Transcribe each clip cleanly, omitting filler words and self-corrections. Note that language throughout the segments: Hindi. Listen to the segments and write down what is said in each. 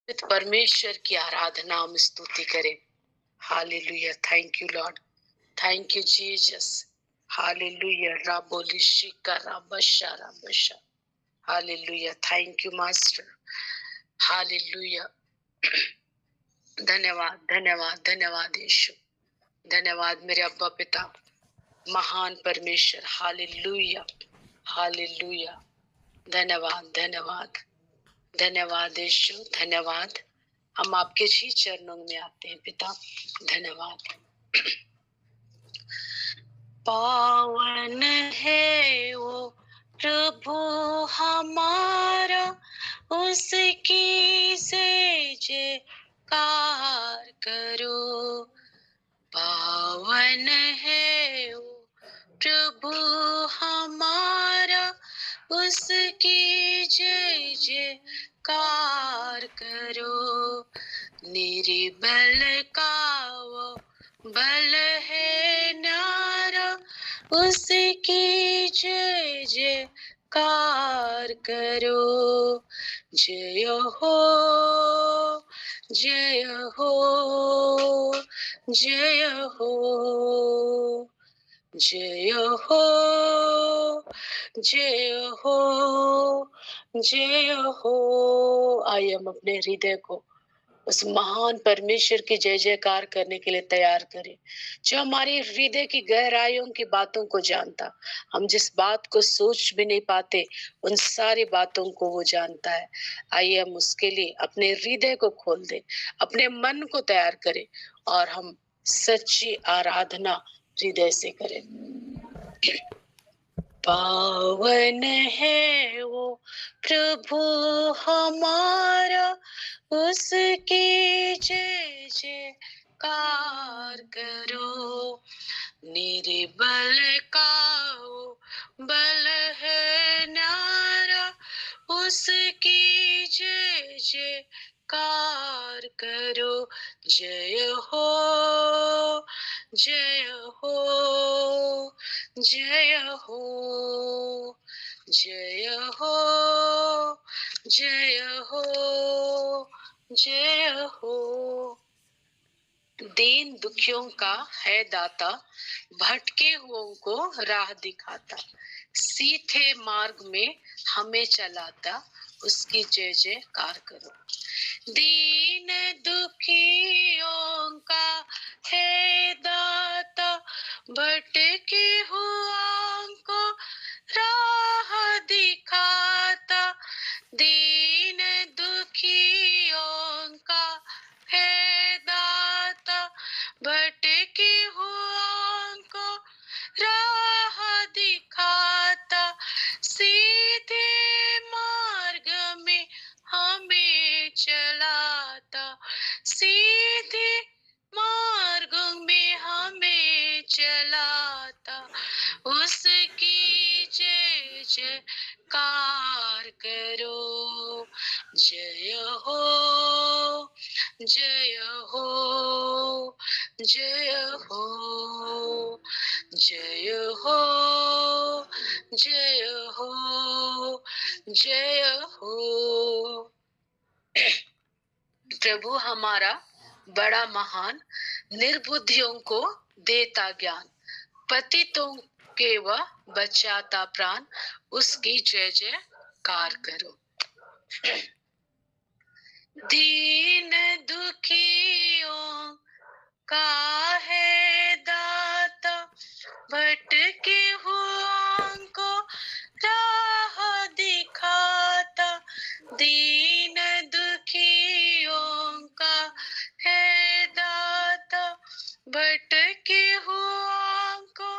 परमेश्वर की आराधना हम स्तुति करें। हालेलुया। Thank you Lord, thank you Jesus. हालेलुया। राबोली शिका राबशा राबशा। हालेलुया। Thank you master. हालेलुया। धन्यवाद धन्यवाद धन्यवाद यीशु। धन्यवाद मेरे अब्बा पिता, महान परमेश्वर। Hallelujah hallelujah. धन्यवाद धन्यवाद धन्यवाद यीशु। धन्यवाद। हम आपके ही चरणों में आते हैं पिता। धन्यवाद। पावन है वो प्रभु हमारा, उसकी जय जयकार करो। पावन है वो प्रभु हमारा, उसकी जय जयकार करो। निर्बल का वो बल है न्यारा, उसकी जय जयकार करो। जय हो जय हो जय हो जय हो जय हो जय हो। आइए हम अपने हृदय को उस महान परमेश्वर की जय जयकार करने के लिए तैयार करें, जो हमारी हृदय की गहराइयों की बातों को जानता। हम जिस बात को सोच भी नहीं पाते, उन सारी बातों को वो जानता है। आइए हम उसके लिए अपने हृदय को खोल दें, अपने मन को तैयार करें और हम सच्ची आराधना हृदय से करें। पावन है वो प्रभु हमारा, उसकी जय जयकार करो। निर्बल का वो बल है न्यारा, उसकी जय जयकार करो। जय हो जय हो जय हो जय हो जय हो जय हो। दीन दुखियों का है दाता, भटके हुओं को राह दिखाता। सीधे मार्ग में हमें चलाता, उसकी जय जयकार करो। दीन दुखियों का है दाता, भटके हुओं को राह दिखाता। दीन दुखियों का है दाता, भटके हुओं को राह दिखाता। सीधे मार्ग में हमें चलाता, सीधे मार्ग में हमें चलाता। उसकी जय जयकार करो। जय हो जय हो जय हो जय हो जय हो जय हो। प्रभु हमारा बड़ा महान, निर्बुद्धियों को देता ज्ञान। पतितों के वह बचाता प्राण, उसकी जय जयकार करो। दीन दुखियों का है दाता, भटके हुओं को राह दिखाता। दीन दुखियों का है दाता, भटके हुओं को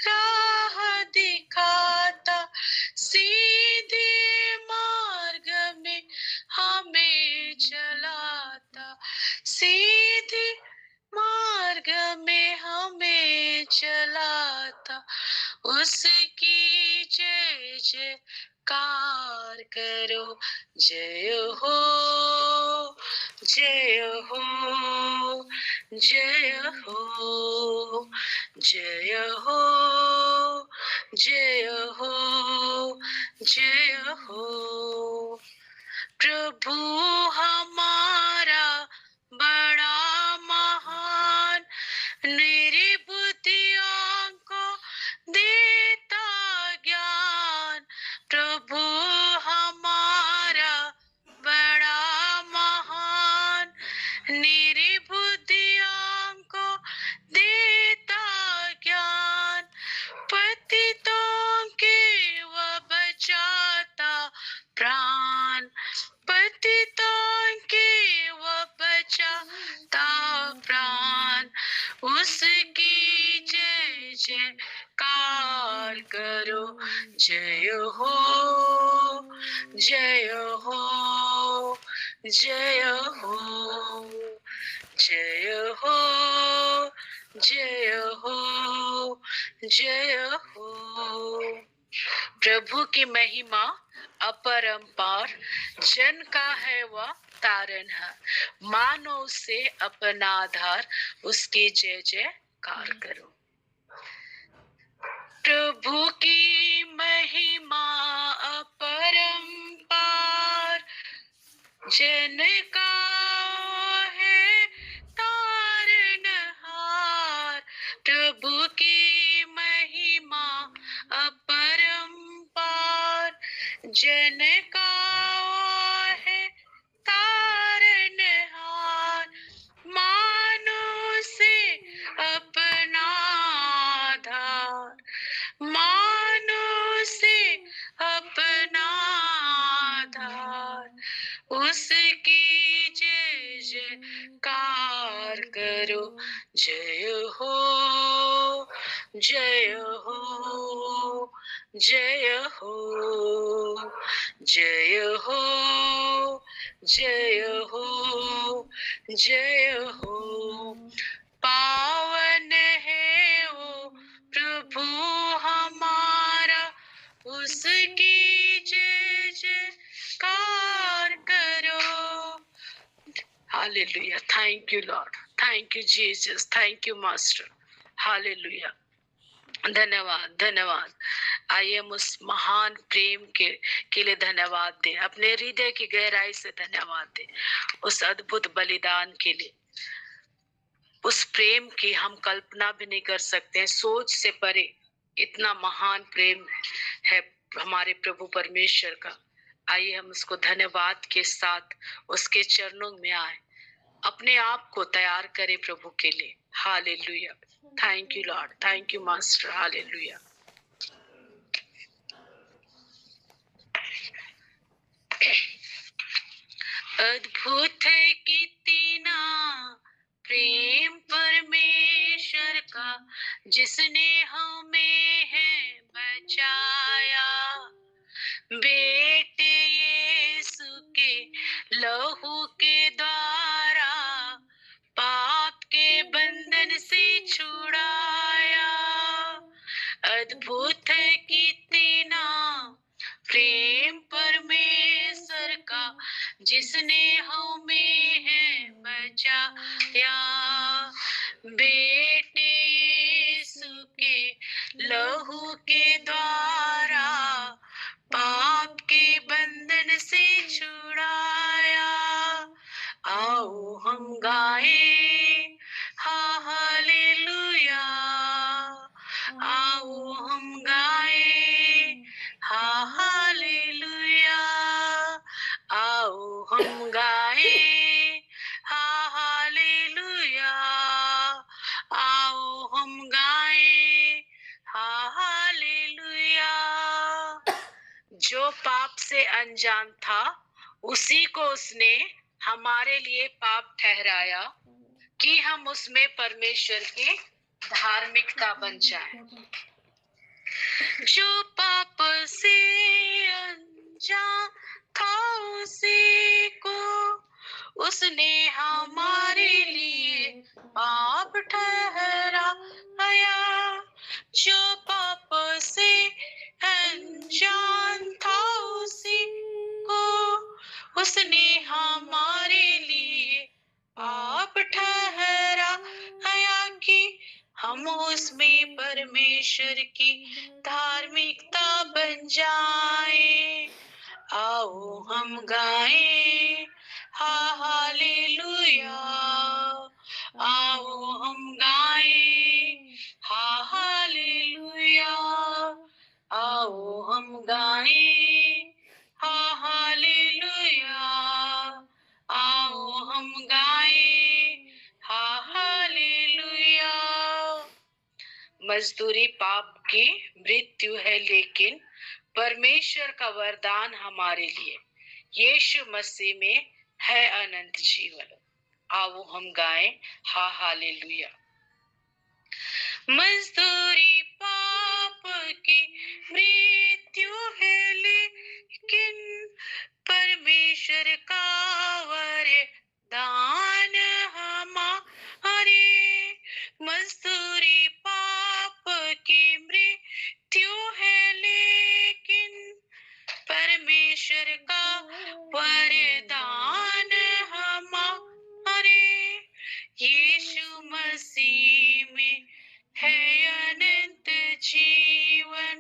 राह दिखाता। सीधे मार्ग में हमें चलाता, सीधे मार्ग में हमें चलाता। उसकी जय जयकार करो। जय हो जय हो जय हो जय हो जय हो जय हो। प्रभु हमारा जयकार करो। जय हो, जय हो, जय हो, जय हो, जय हो, जय हो। प्रभु की महिमा अपरंपार, जन का है वह तारनहार। मानो उसे अपना आधार, उसकी जय जयकार करो। प्रभु की महिमा अपरंपार, जन का है तारनहार। प्रभु की महिमा अपरंपार, जन का है तारनहार। मानो से अपना आधार, मानो से अपना आधार, उसकी जय जयकार करो। जय हो, जय हो, जय हो, जय हो, जय हो, जय हो। पावन है वो प्रभु हमारा, उसकी जय जयकार करो। Hallelujah. Thank you Lord, thank you Jesus, thank you master. हालेलुया। धन्यवाद, धन्यवाद। आइए हम उस महान प्रेम के लिए धन्यवाद दें, अपने हृदय की गहराई से धन्यवाद दें, उस अद्भुत बलिदान के लिए, उस प्रेम की हम कल्पना भी नहीं कर सकते, सोच से परे इतना महान प्रेम है हमारे प्रभु परमेश्वर का। आइए हम उसको धन्यवाद के साथ उसके चरणों में आए, अपने आप को तैयार करें प्रभु के लिए। Hallelujah. Thank you Lord, thank you master. Hallelujah. अद्भुत है कितना प्रेम परमेश्वर का, जिसने हमें है बचाया। बेटे यीशु के लहू के द्वारा पाप के बंधन से छुड़ाया। अद्भुत है कितना प्रेम परमेश्वर का, जिसने हमें है बचाया। बेटे यीशु के लहू के द्वारा पाप के बंधन से छुड़ाया। आओ हम गाएं हालेलुया, आओ हम गाएं हालेलुया, आओ हम गाएं हालेलुया, आओ हम गाएं हालेलुया। जो पाप से अनजान था, उसी को उसने हमारे लिए पाप ठहराया, कि हम उसमें परमेश्वर की धार्मिकता बन जाए। जो पाप से अनजान था, उसी को उसने हमारे लिए पाप ठहराया। जो पाप से अनजान था, उसी को उसने हमारे लिए पाप ठहराया, कि हम उसमें परमेश्वर की धार्मिकता बन जाए। आओ हम गाएं हालेलुया, आओ हम गाएं हालेलुया, आओ हम गाएं हालेलुया, आओ हम गाएं हालेलुया। मजदूरी पाप की मृत्यु है, लेकिन परमेश्वर का वरदान हमारे लिए यीशु मसीह में है अनंत जीवन। आओ हम गाएं हालेलुया। मजदूरी पाप की मृत्यु है, लेकिन परमेश्वर का वरदान हमारे। मजदूरी पाप की मृत्यु है, लेकिन परमेश्वर का वरदान हमारे। यीशु मसीह में है अनंत जीवन,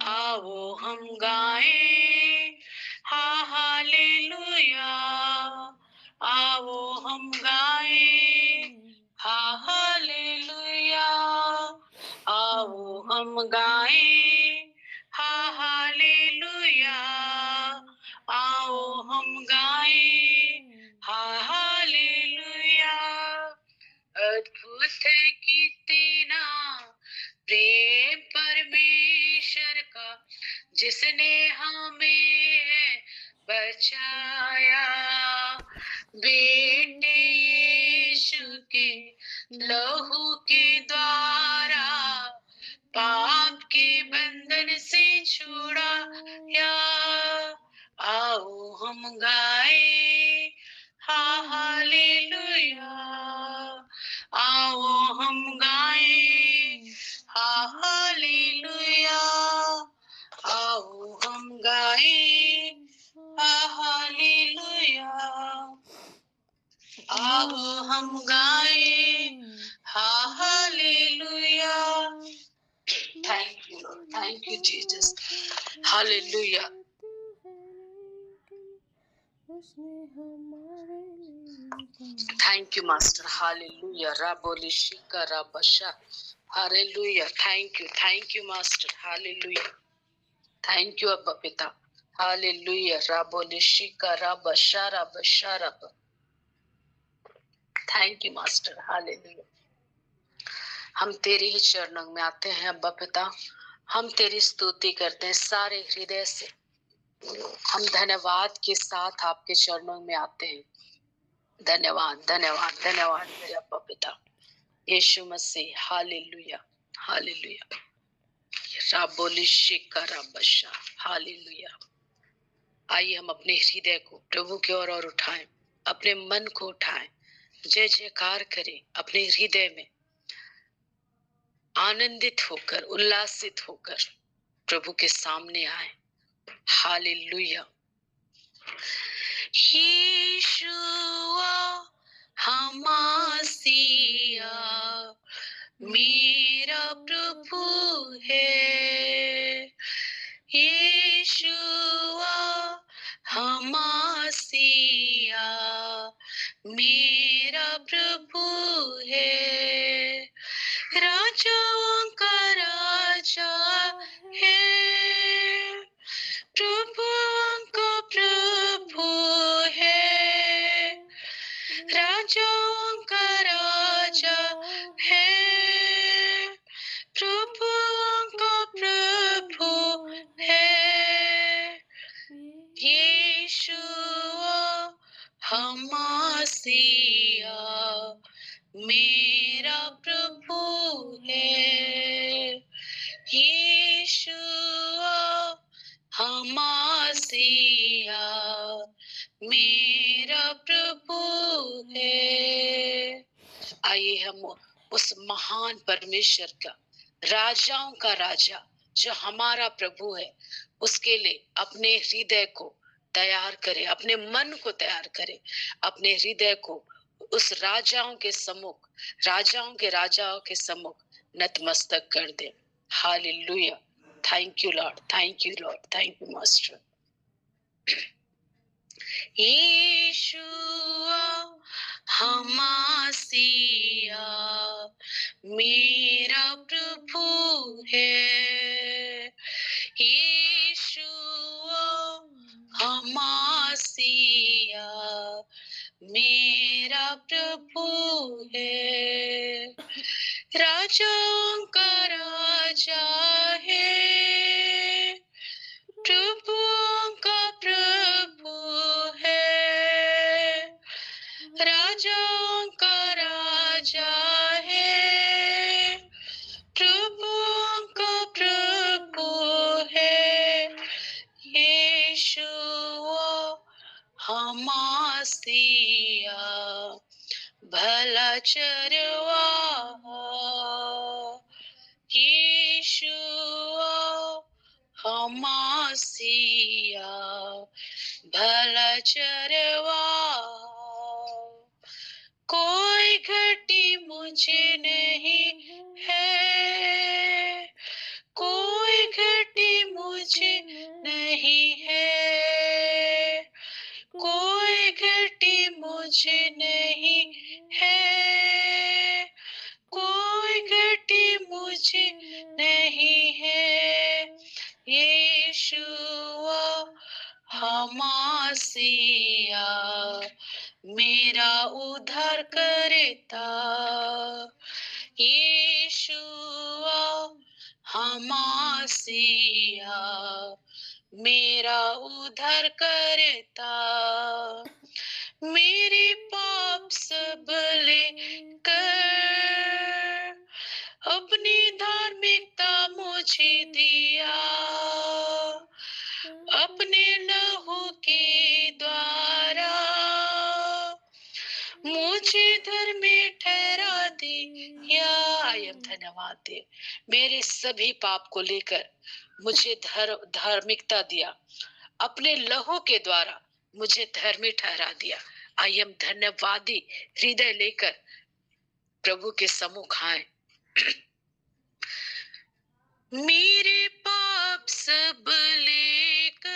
आओ हम गाएं हालेलुया, आओ हम गाएं हालेलुया, आओ हम गाएं हालेलुया, आओ हम गाएं हालेलुया। अद्भुत है कितना प्रेम परमेश्वर का, जिसने हमें बचाया। बेटे यीशु के लहू के द्वारा पाप के बंधन से छुड़ाया। आओ हम गाएं हालेलुया, आओ हम गाएं हालेलुया, आओ हम गाएं हालेलुया, आओ हम गाएं hallelujah. Thank you, Jesus. Hallelujah. Thank you, Master. Hallelujah. Raboli shika rabasha. Hallelujah. Thank you, Master. Hallelujah. Thank you, Abba Pita. Hallelujah. Raboli shika rabasha rabasha rabba. Thank you, Master. Hallelujah. हम तेरे ही चरणों में आते हैं अब्बा पिता, हम तेरी स्तुति करते हैं सारे हृदय से। हम धन्यवाद के साथ आपके चरणों में आते हैं। धन्यवाद धन्यवाद धन्यवाद मेरे अब्बा पिता यीशु मसीह। हालेलुया हालेलुया। राबोली शिकारा बशा। हालेलुया। आइए हम अपने हृदय को प्रभु की ओर और उठाएं, अपने मन को उठाएं, जय जयकार करें, अपने हृदय में आनंदित होकर उल्लासित होकर प्रभु के सामने आए। हालेलुया। यीशुआ हमासिया मेरा प्रभु है। यीशुआ हमासिया मेरा प्रभु है। राजाओं का राजा है, प्रभुओं का प्रभु है। राजाओं का राजा है, प्रभुओं का प्रभु है। यीशुआ हमासिया मेरा प्रभु है। यीशुआ हमासिया मेरा प्रभु है। आइए हम उस महान परमेश्वर का, राजाओं का राजा जो हमारा प्रभु है, उसके लिए अपने हृदय को तैयार करें, अपने मन को तैयार करें, अपने हृदय को उस राजाओं के सम्मुख, राजाओं के राजाओं के सम्मुख नतमस्तक कर दे। हालेलुया। Thank you Lord, thank you Lord, thank you master. यीशुआ हमासिया मेरा प्रभु है। यीशुआ हमासिया मेरा प्रभु है। राजाओं का राजा है, प्रभुओं का प्रभु है। राजाओं का राजा है, भला चरवा यीशुआ हमासिया भला चरवा कोई घटी मुझे नहीं है, कोई घटी मुझे नहीं है, कोई घटी मुझे नहीं है, कोई घटी मुझे नहीं है, यीशुआ हमासिया मेरा उद्धार करता, यीशुआ हमासिया मेरा उद्धार करता, मेरे पाप सब लेकर अपनी धार्मिकता मुझे दिया, अपने लहू के द्वारा मुझे धर्मी ठहरा दिया। धन्यवाद दे, मेरे सभी पाप को लेकर मुझे धार्मिकता दिया, अपने लहू के द्वारा मुझे धर्मी ठहरा दिया। आई एम धन्यवादी हृदय लेकर प्रभु के सम्मुख आए। मेरे पाप सब लेकर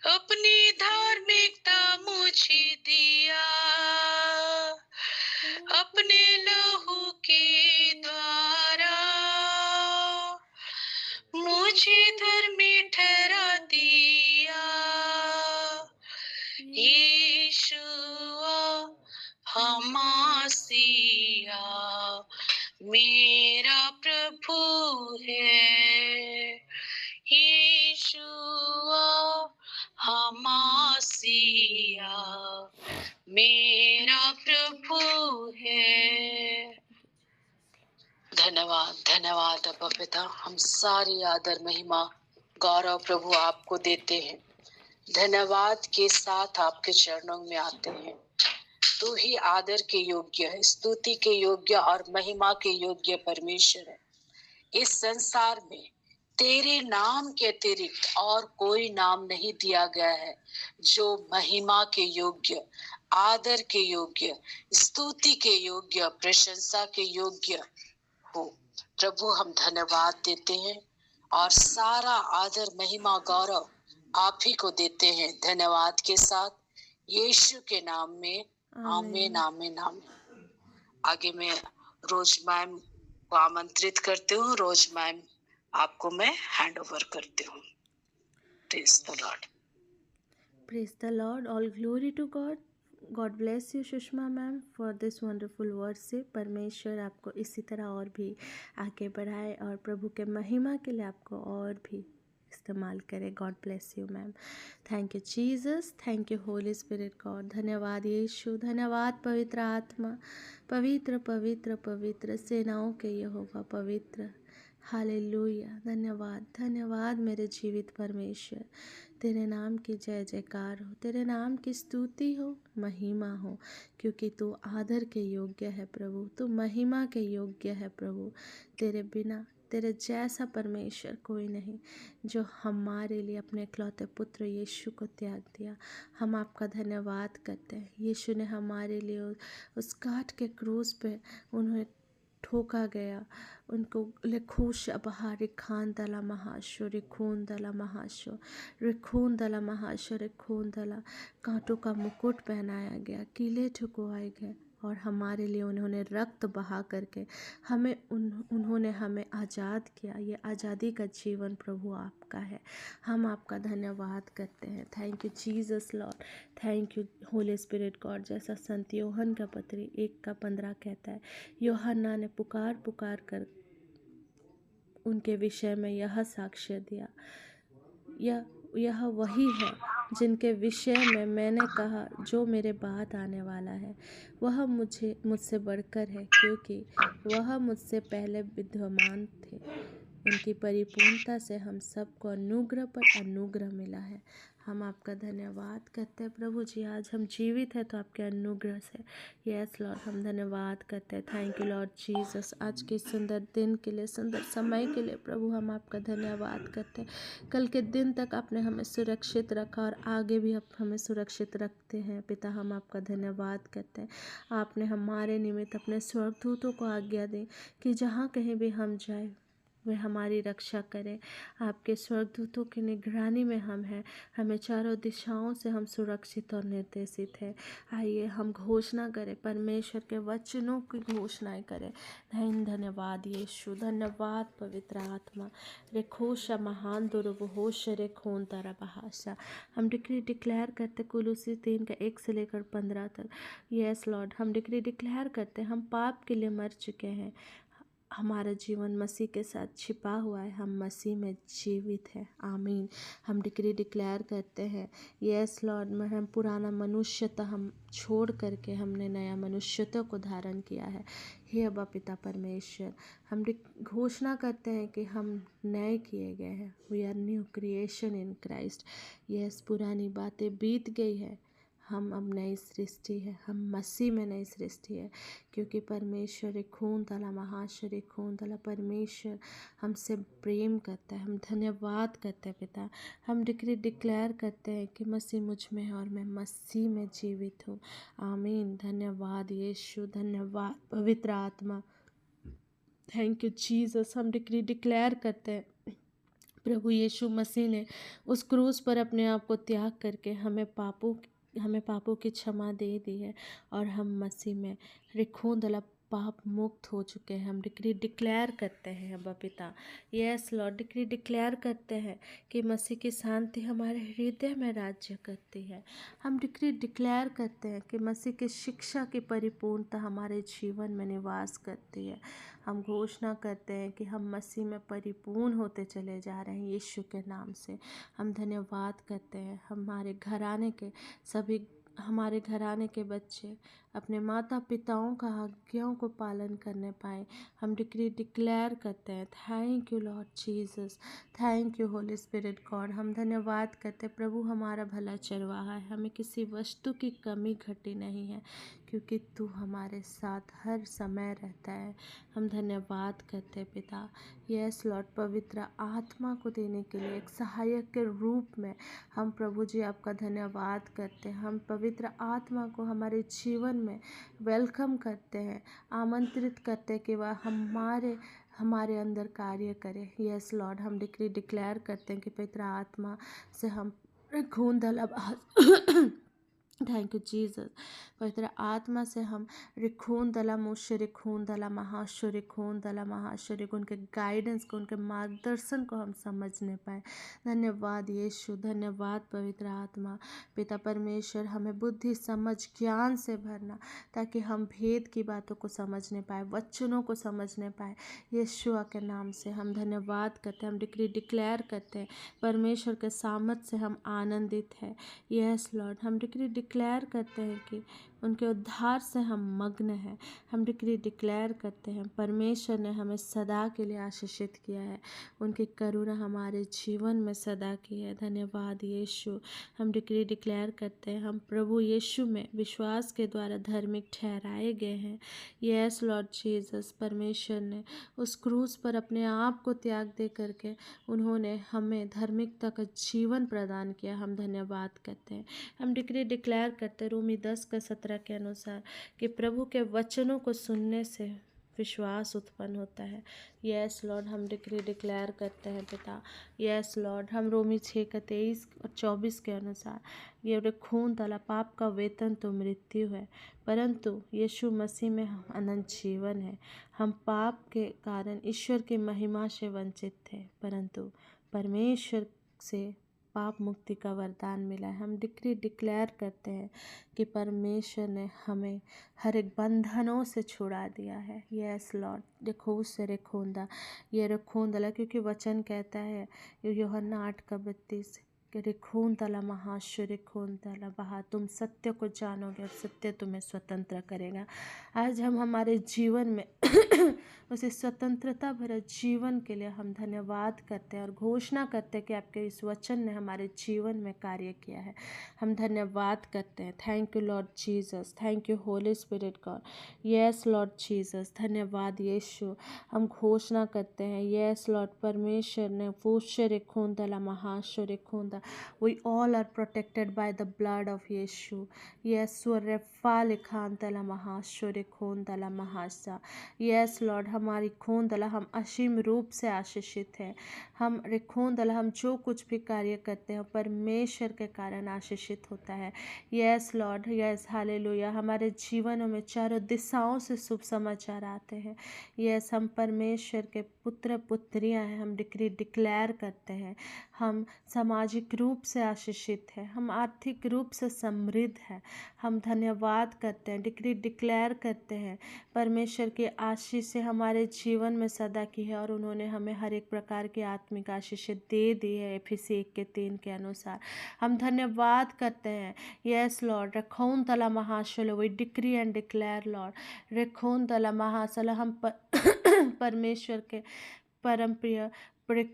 अपनी धार्मिकता मुझे दिया, अपने लहू के द्वारा मुझे धर्मी ठहरा दिया, यीशुआ हमासिया मेरा प्रभु है, यीशुआ हमासिया मेरा प्रभु है। धन्यवाद धन्यवाद अब्बा पिता, हम सारी आदर महिमा गौरव प्रभु आपको देते हैं। धन्यवाद के साथ आपके चरणों में आते हैं। तू ही आदर के योग्य है, स्तुति के योग्य और महिमा के योग्य परमेश्वर है। इस संसार में तेरे नाम के अतिरिक्त और कोई नाम नहीं दिया गया है जो महिमा के योग्य, आदर के योग्य, स्तुति के योग्य, प्रशंसा के योग्य हो। प्रभु हम धन्यवाद देते हैं और सारा आदर महिमा गौरव आप ही को देते हैं। धन्यवाद के साथ यीशु के नाम में आमीन आमीन आमीन। आगे मैं रोज मैम को आमंत्रित करती हूँ। रोज मैम आपको मैं हैंड ओवर करती हूँ। Praise the Lord. Praise the Lord. All glory to God. God bless you Sushma ma'am for this wonderful worship. परमेश्वर आपको इसी तरह और भी आगे बढ़ाए और प्रभु के महिमा के लिए आपको और भी इस्तेमाल करे। God bless you ma'am. Thank you Jesus, thank you Holy Spirit God. धन्यवाद यीशु, धन्यवाद पवित्र आत्मा, पवित्र पवित्र पवित्र सेनाओं के यहोवा पवित्र। हालेलुया। धन्यवाद धन्यवाद मेरे जीवित परमेश्वर। तेरे नाम की जय जयकार हो, तेरे नाम की स्तुति हो, महिमा हो, क्योंकि तू आदर के योग्य है प्रभु, तू महिमा के योग्य है प्रभु। तेरे बिना, तेरे जैसा परमेश्वर कोई नहीं, जो हमारे लिए अपने इकलौते पुत्र यीशु को त्याग दिया। हम आपका धन्यवाद करते हैं। यीशु ने हमारे लिए उस काट के क्रूस पे उन्हें ठोका गया, उनको लिखूश अपहार रिखान दला महाशो रिखून दला महाशो रिखून दला महाशो रिखून दला, कांटों का मुकुट पहनाया गया, कीले ठुकवाए गए और हमारे लिए उन्होंने रक्त बहा करके उन्होंने हमें आज़ाद किया। ये आज़ादी का जीवन प्रभु आपका है। हम आपका धन्यवाद करते हैं। Thank you Jesus Lord, thank you Holy Spirit God. जैसा संत यूहन्ना का पत्री 1:15 कहता है, यूहन्ना ने पुकार पुकार कर उनके विषय में यह साक्ष्य दिया, यह वही है जिनके विषय में मैंने कहा, जो मेरे बाद आने वाला है वह मुझसे बढ़कर है, क्योंकि वह मुझसे पहले विद्यमान थे। उनकी परिपूर्णता से हम सबको अनुग्रह पर अनुग्रह मिला है। हम आपका धन्यवाद करते हैं प्रभु जी। आज हम जीवित हैं तो आपके अनुग्रह से। यस लॉर्ड, हम धन्यवाद करते हैं। थैंक यू लॉर्ड जीसस, आज के सुंदर दिन के लिए, सुंदर समय के लिए प्रभु हम आपका धन्यवाद करते हैं। कल के दिन तक आपने हमें सुरक्षित रखा और आगे भी आप हमें सुरक्षित रखते हैं पिता। हम आपका धन्यवाद करते हैं। आपने हमारे निमित्त अपने स्वर्गदूतों को आज्ञा दी कि जहाँ कहीं भी हम जाए वे हमारी रक्षा करें। आपके स्वर्गदूतों की निगरानी में हम हैं। हमें चारों दिशाओं से हम सुरक्षित और निर्देशित हैं। आइए हम घोषणा करें, परमेश्वर के वचनों की घोषणाएं करें। धन्यवाद यीशु, धन्यवाद पवित्र आत्मा। रेखोशा महान दुर्वहोश रेखोन तारा बहाशा। हम डिक्री डिक्लेयर करते कुलूसी 3 का 1 से लेकर 15 तक। यस लॉर्ड, हम डिक्री डिक्लेयर करते हम पाप के लिए मर चुके हैं। हमारा जीवन मसीह के साथ छिपा हुआ है। हम मसीह में जीवित हैं। आमीन। हम डिक्री डिक्लेयर करते हैं, यस लॉर्ड, हम पुराना मनुष्यता हम छोड़ करके हमने नया मनुष्यता को धारण किया है। हे अब्बा पिता परमेश्वर, हम घोषणा करते हैं कि हम नए किए गए हैं। We are new creation in Christ. Yes, पुरानी बातें बीत गई है, हम अब नई सृष्टि है। हम मसीह में नई सृष्टि है, क्योंकि परमेश्वर एक खून तला महाश्वर एक खून तला परमेश्वर हमसे प्रेम करता है। हम धन्यवाद करते हैं पिता। हम डिक्री डिक्लेयर करते हैं कि मसीह मुझ में है और मैं मसीह में जीवित हूँ। आमीन। धन्यवाद यीशु, धन्यवाद पवित्र आत्मा। Thank you Jesus. हम डिक्री डिक्लेयर करते हैं प्रभु यीशु मसीह ने उस क्रूस पर अपने आप को त्याग करके हमें पापों की क्षमा दे दी है और हम मसीह में रिखोंदला पाप मुक्त हो चुके हैं। हम डिक्री डिक्लेयर करते हैं अब्बा पिता। यस लॉर्ड, डिक्री डिक्लेयर करते हैं कि मसीह की शांति हमारे हृदय में राज्य करती है। हम डिक्री डिक्लेयर करते हैं कि मसीह की शिक्षा की परिपूर्णता हमारे जीवन में निवास करती है। हम घोषणा करते हैं कि हम मसीह में परिपूर्ण होते चले जा रहे हैं यीशु के नाम से। हम धन्यवाद करते हैं। हमारे घराने के बच्चे अपने माता पिताओं का आज्ञाओं को पालन करने पाए। हम डिक्री डिक्लेयर करते हैं, thank you Lord Jesus, thank you Holy Spirit God. हम धन्यवाद करते हैं प्रभु, हमारा भला चरवाहा है, हमें किसी वस्तु की कमी घटी नहीं है, क्योंकि तू हमारे साथ हर समय रहता है। हम धन्यवाद करते हैं पिता। यस लॉर्ड, पवित्र आत्मा को देने के लिए एक सहायक के रूप में हम प्रभु जी आपका धन्यवाद करते हैं। हम पवित्र आत्मा को हमारे जीवन में वेलकम करते हैं, आमंत्रित करते हैं कि वह हमारे अंदर कार्य करे। यस लॉर्ड, हम डिक्री डिक्लेयर करते हैं कि पवित्र आत्मा से हम खून थैंक यू जीसस। पवित्र आत्मा से हम रिखून दला मुश्य रिखून दला महाश्वर रिखून दला महाश्वर, उनके गाइडेंस को, उनके मार्गदर्शन को हम समझने पाए। धन्यवाद यीशु, धन्यवाद पवित्र आत्मा। पिता परमेश्वर, हमें बुद्धि समझ ज्ञान से भरना, ताकि हम भेद की बातों को समझने पाए, वचनों को समझने पाए। यीशुआ के नाम से हम धन्यवाद करते हैं। हम डिक्री डिक्लेयर करते हैं परमेश्वर के सामर्थ से हम आनंदित हैं। यस लॉर्ड, हम डिक्री डिक्लेयर करते हैं कि उनके उद्धार से हम मग्न हैं। हम डिक्री डिक्लेयर करते हैं परमेश्वर ने हमें सदा के लिए आशीषित किया है, उनकी करुणा हमारे जीवन में सदा की है। धन्यवाद यीशु। हम डिक्री डिक्लेयर करते हैं हम प्रभु यीशु में विश्वास के द्वारा धार्मिक ठहराए गए हैं। यस लॉर्ड जीसस, परमेश्वर ने उस क्रूस पर अपने आप को त्याग दे करके उन्होंने हमें धार्मिकता का जीवन प्रदान किया। हम धन्यवाद करते हैं। हम डिक्री डिक्लेयर करते हैं रोमी 10:17 के अनुसार कि प्रभु के वचनों को सुनने से विश्वास उत्पन्न होता है। यस लॉर्ड, हम डिक्री डिक्लेयर करते हैं पिता। यस लॉर्ड, हम रोमी 6:23 और 24 के अनुसार ये खून तला पाप का वेतन तो मृत्यु है, परंतु यीशु मसीह में अनंत जीवन है। हम पाप के कारण ईश्वर की महिमा से वंचित थे, परंतु परमेश्वर से पाप मुक्ति का वरदान मिला है। हम डिक्री डिक्लेयर करते हैं कि परमेश्वर ने हमें हर एक बंधनों से छुड़ा दिया है। यस लॉर्ड, देखो से रेखोंदा ये रेखोंदला, क्योंकि वचन कहता है यूहन्ना 8:32 कि रिखून तला महाशु रिखून तला बहा, तुम सत्य को जानोगे और सत्य तुम्हें स्वतंत्र करेगा। आज हम हमारे जीवन में उसी स्वतंत्रता भरे जीवन के लिए हम धन्यवाद करते हैं और घोषणा करते हैं कि आपके इस वचन ने हमारे जीवन में कार्य किया है। हम धन्यवाद करते हैं। Thank you Lord Jesus, thank you Holy Spirit God. Yes Lord Jesus, धन्यवाद यीशु। हम घोषणा करते हैं यस लॉर्ड, परमेश्वर ने फूशर खूंदला महाशुर खूंदा, we all are protected by the blood of Yeshu. Yes स्वर फाल खानतला महाशुर खूंदला महासा। यस लॉर्ड, हमारी खूंदला हम असीम रूप से आशीषित हैं। हम रिखूंदला, हम जो कुछ भी कार्य करते हैं परमेश्वर के कारण आशीषित होता है। Yes Lord, yes hallelujah. हमारे जीवनों में चारों दिशाओं से शुभ समाचार आते हैं। यस, हम परमेश्वर के पुत्र पुत्रियां हैं। हम डिक्री डिक्लेयर करते हैं हम सामाजिक रूप से आशीषित हैं, हम आर्थिक रूप से समृद्ध हैं। हम धन्यवाद करते हैं, डिक्री डिक्लेयर करते हैं परमेश्वर की आशीष से हमारे जीवन में सदा की है और उन्होंने हमें हर एक प्रकार की आत्मिक आशीष दे दी है। एफिसी 1:3 के अनुसार हम धन्यवाद करते हैं। यस लॉर्ड, रखौन तला महाशल, we decree and declare Lord, रखौन तला महाशल। हम परमेश्वर के परम प्रिय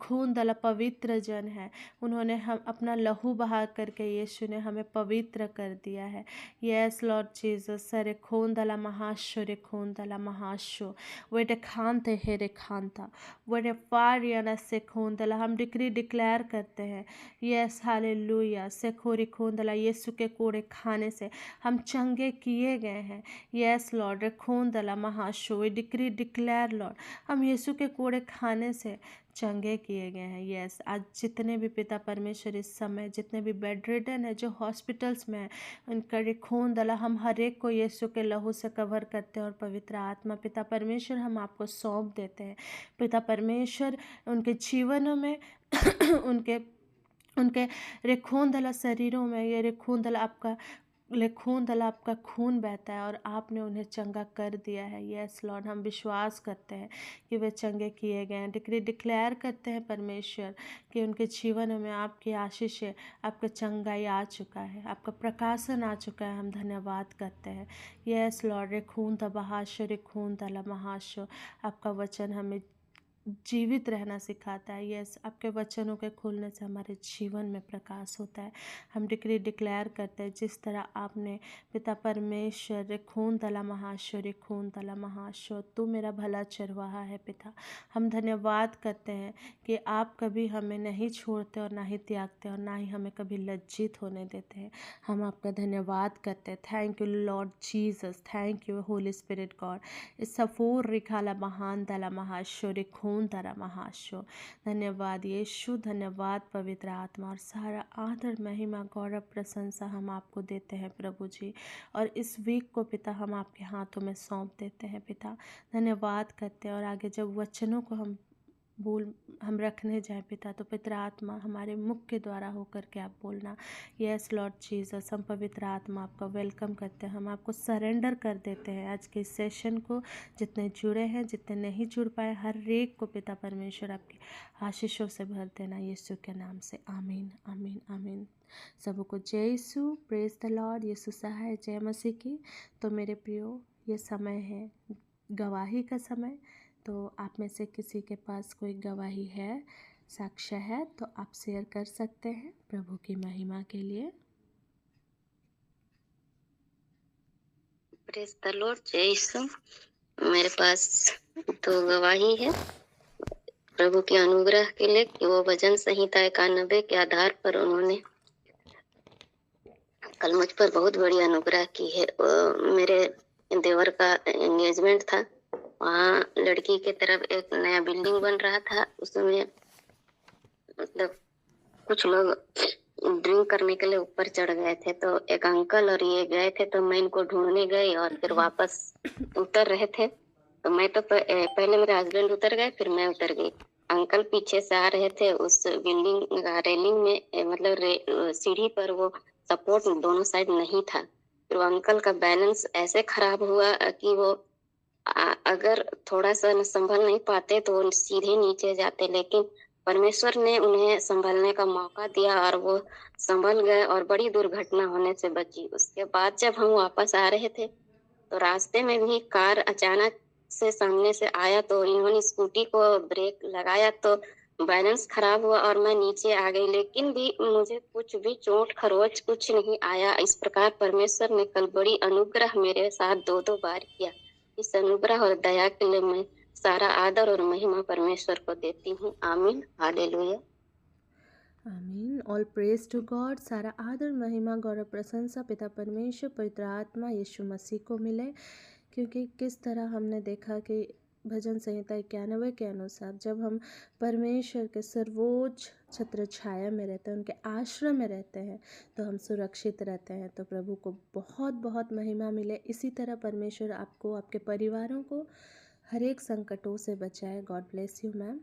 खून दला पवित्र जन है। उन्होंने हम अपना लहू बहा करके यीशु ने हमें पवित्र कर दिया है। यस लॉर्ड जीसस, सरे खून दला महाशो रे खून दला महाशो वे खानते हे रे खानता वे फारियाना से खून दला। हम डिक्री डिक्लेयर करते हैं यस हालेलुया, से खोरी खून दला, यीशु के कोड़े खाने से हम चंगे किए गए हैं। यस लॉर्ड, रे खून दला महाशो, वे डिक्री डिक्लेयर लॉर्ड, हम यीशु के कोड़े खाने से चंगे किए गए हैं। यस, आज जितने भी पिता परमेश्वर इस समय जितने भी बेड रिडन है, जो हॉस्पिटल्स में है, उनका खून दला हम हर एक को यीशु के लहू से कवर करते हैं और पवित्र आत्मा पिता परमेश्वर हम आपको सौंप देते हैं। पिता परमेश्वर उनके जीवनों में उनके उनके रेखून दला शरीरों में ये रेखून दला आपका खून दला आपका खून बहता है और आपने उन्हें चंगा कर दिया है। यस लॉर्ड, हम विश्वास करते हैं कि वे चंगे किए गए हैं। डिक्री डिक्लेयर करते हैं परमेश्वर कि उनके जीवन में आपकी आशीष है, आपका चंगाई आ चुका है, आपका प्रकाशन आ चुका है। हम धन्यवाद करते हैं। यस लॉर्ड, रे खून तबाहाशो रे खून तला महाशो, आपका वचन हमें जीवित रहना सिखाता है। यस, आपके वचनों के खुलने से हमारे जीवन में प्रकाश होता है। हम डिक्री डिक्लेयर करते हैं जिस तरह आपने पिता परमेश्वर खून तला महाश्वर खून तला महाश्वर, तू मेरा भला चरवाहा है पिता। हम धन्यवाद करते हैं कि आप कभी हमें नहीं छोड़ते और ना ही त्यागते और ना ही हमें कभी लज्जित होने देते हैं। हम आपका धन्यवाद करते हैं। Thank you Lord Jesus, thank you Holy Spirit God. इस सफूर रिखाला महान तला महाश्वर खून तारा महाशो। धन्यवाद यीशु, धन्यवाद पवित्र आत्मा, और सारा आदर महिमा गौरव प्रशंसा हम आपको देते हैं प्रभु जी। और इस वीक को पिता हम आपके हाथों में सौंप देते हैं पिता। धन्यवाद करते हैं और आगे जब वचनों को हम रखने जाएं पिता, तो पवित्र आत्मा हमारे मुख के द्वारा होकर के आप बोलना। यस लॉर्ड जीसस, हम पवित्र आत्मा आपका वेलकम करते हैं, हम आपको सरेंडर कर देते हैं आज के सेशन को। जितने जुड़े हैं, जितने नहीं जुड़ पाए, हर एक को पिता परमेश्वर आपकी आशीषों से भर देना यीशु के नाम से। आमीन आमीन आमीन। सबको जय यीशु, प्रेज द लॉर्ड। यीशु सहाय, जय मसीह की। तो मेरे प्रियो, ये समय है गवाही का समय। तो आप में से किसी के पास कोई गवाही है, साक्ष्य है, तो आप शेयर कर सकते हैं प्रभु की महिमा के लिए। प्रेज द लॉर्ड, जय यीशु। मेरे पास तो गवाही है प्रभु के अनुग्रह के लिए कि वो भजन संहिता 91 के आधार पर उन्होंने कल मुझ पर बहुत बड़ी अनुग्रह की है। मेरे देवर का एंगेजमेंट था, वहाँ लड़की के तरफ एक नया बिल्डिंग बन रहा था। उसमें मतलब कुछ लोग ड्रिंक करने के लिए ऊपर चढ़ गए थे, तो एक अंकल और ये गए थे, तो मैं इनको ढूंढने गई और फिर वापस उतर रहे थे। तो मैं तो पहले मेरे हस्बैंड उतर गए, फिर मैं उतर गई। अंकल पीछे से आ रहे थे। उस बिल्डिंग रेलिंग में मतलब सीढ़ी पर वो सपोर्ट दोनों साइड नहीं था। फिर वो अंकल का बैलेंस ऐसे खराब हुआ कि वो अगर थोड़ा सा संभल नहीं पाते तो वो सीधे नीचे जाते, लेकिन परमेश्वर ने उन्हें संभलने का मौका दिया और वो संभल गए और बड़ी दुर्घटना होने से बची। उसके बाद जब हम वापस आ रहे थे तो रास्ते में भी कार अचानक से सामने से आया, तो इन्होंने स्कूटी को ब्रेक लगाया तो बैलेंस खराब हुआ और मैं नीचे आ गई, लेकिन भी मुझे कुछ भी चोट खरोच कुछ नहीं आया। इस प्रकार परमेश्वर ने कल बड़ी अनुग्रह मेरे साथ 2-2 बार किया। इस अनुग्रह और दया के लिए मैं सारा आदर और महिमा परमेश्वर को देती हूँ। आमीन, हालेलुया। आमीन। All praise to God. सारा आदर, महिमा, गौरव, प्रशंसा पिता परमेश्वर, पवित्र आत्मा, यीशु मसीह को मिले। क्योंकि किस तरह हमने देखा कि भजन संहिता 91 के अनुसार जब हम परमेश्वर के सर्वोच्च छत्र छाया में रहते हैं, उनके आश्रय में रहते हैं, तो हम सुरक्षित रहते हैं। तो प्रभु को बहुत बहुत महिमा मिले। इसी तरह परमेश्वर आपको, आपके परिवारों को हर एक संकटों से बचाए। God bless you ma'am.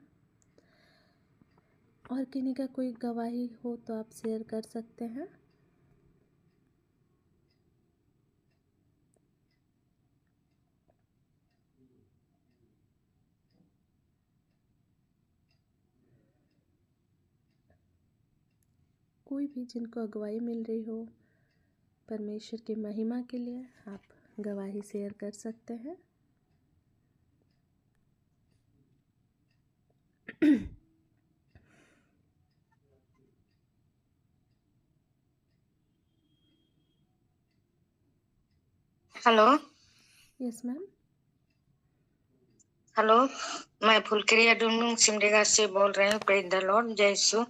और किन्हीं का कोई गवाही हो तो आप शेयर कर सकते हैं। कोई भी जिनको अगुवाई मिल रही हो परमेश्वर की महिमा के लिए, आप गवाही शेयर कर सकते हैं। हेलो। Yes ma'am. हेलो, मैं फुलक्रिया डुंडुंग सिमडेगा से बोल रही हूँ। प्रेज द लॉर्ड, जय यीशु।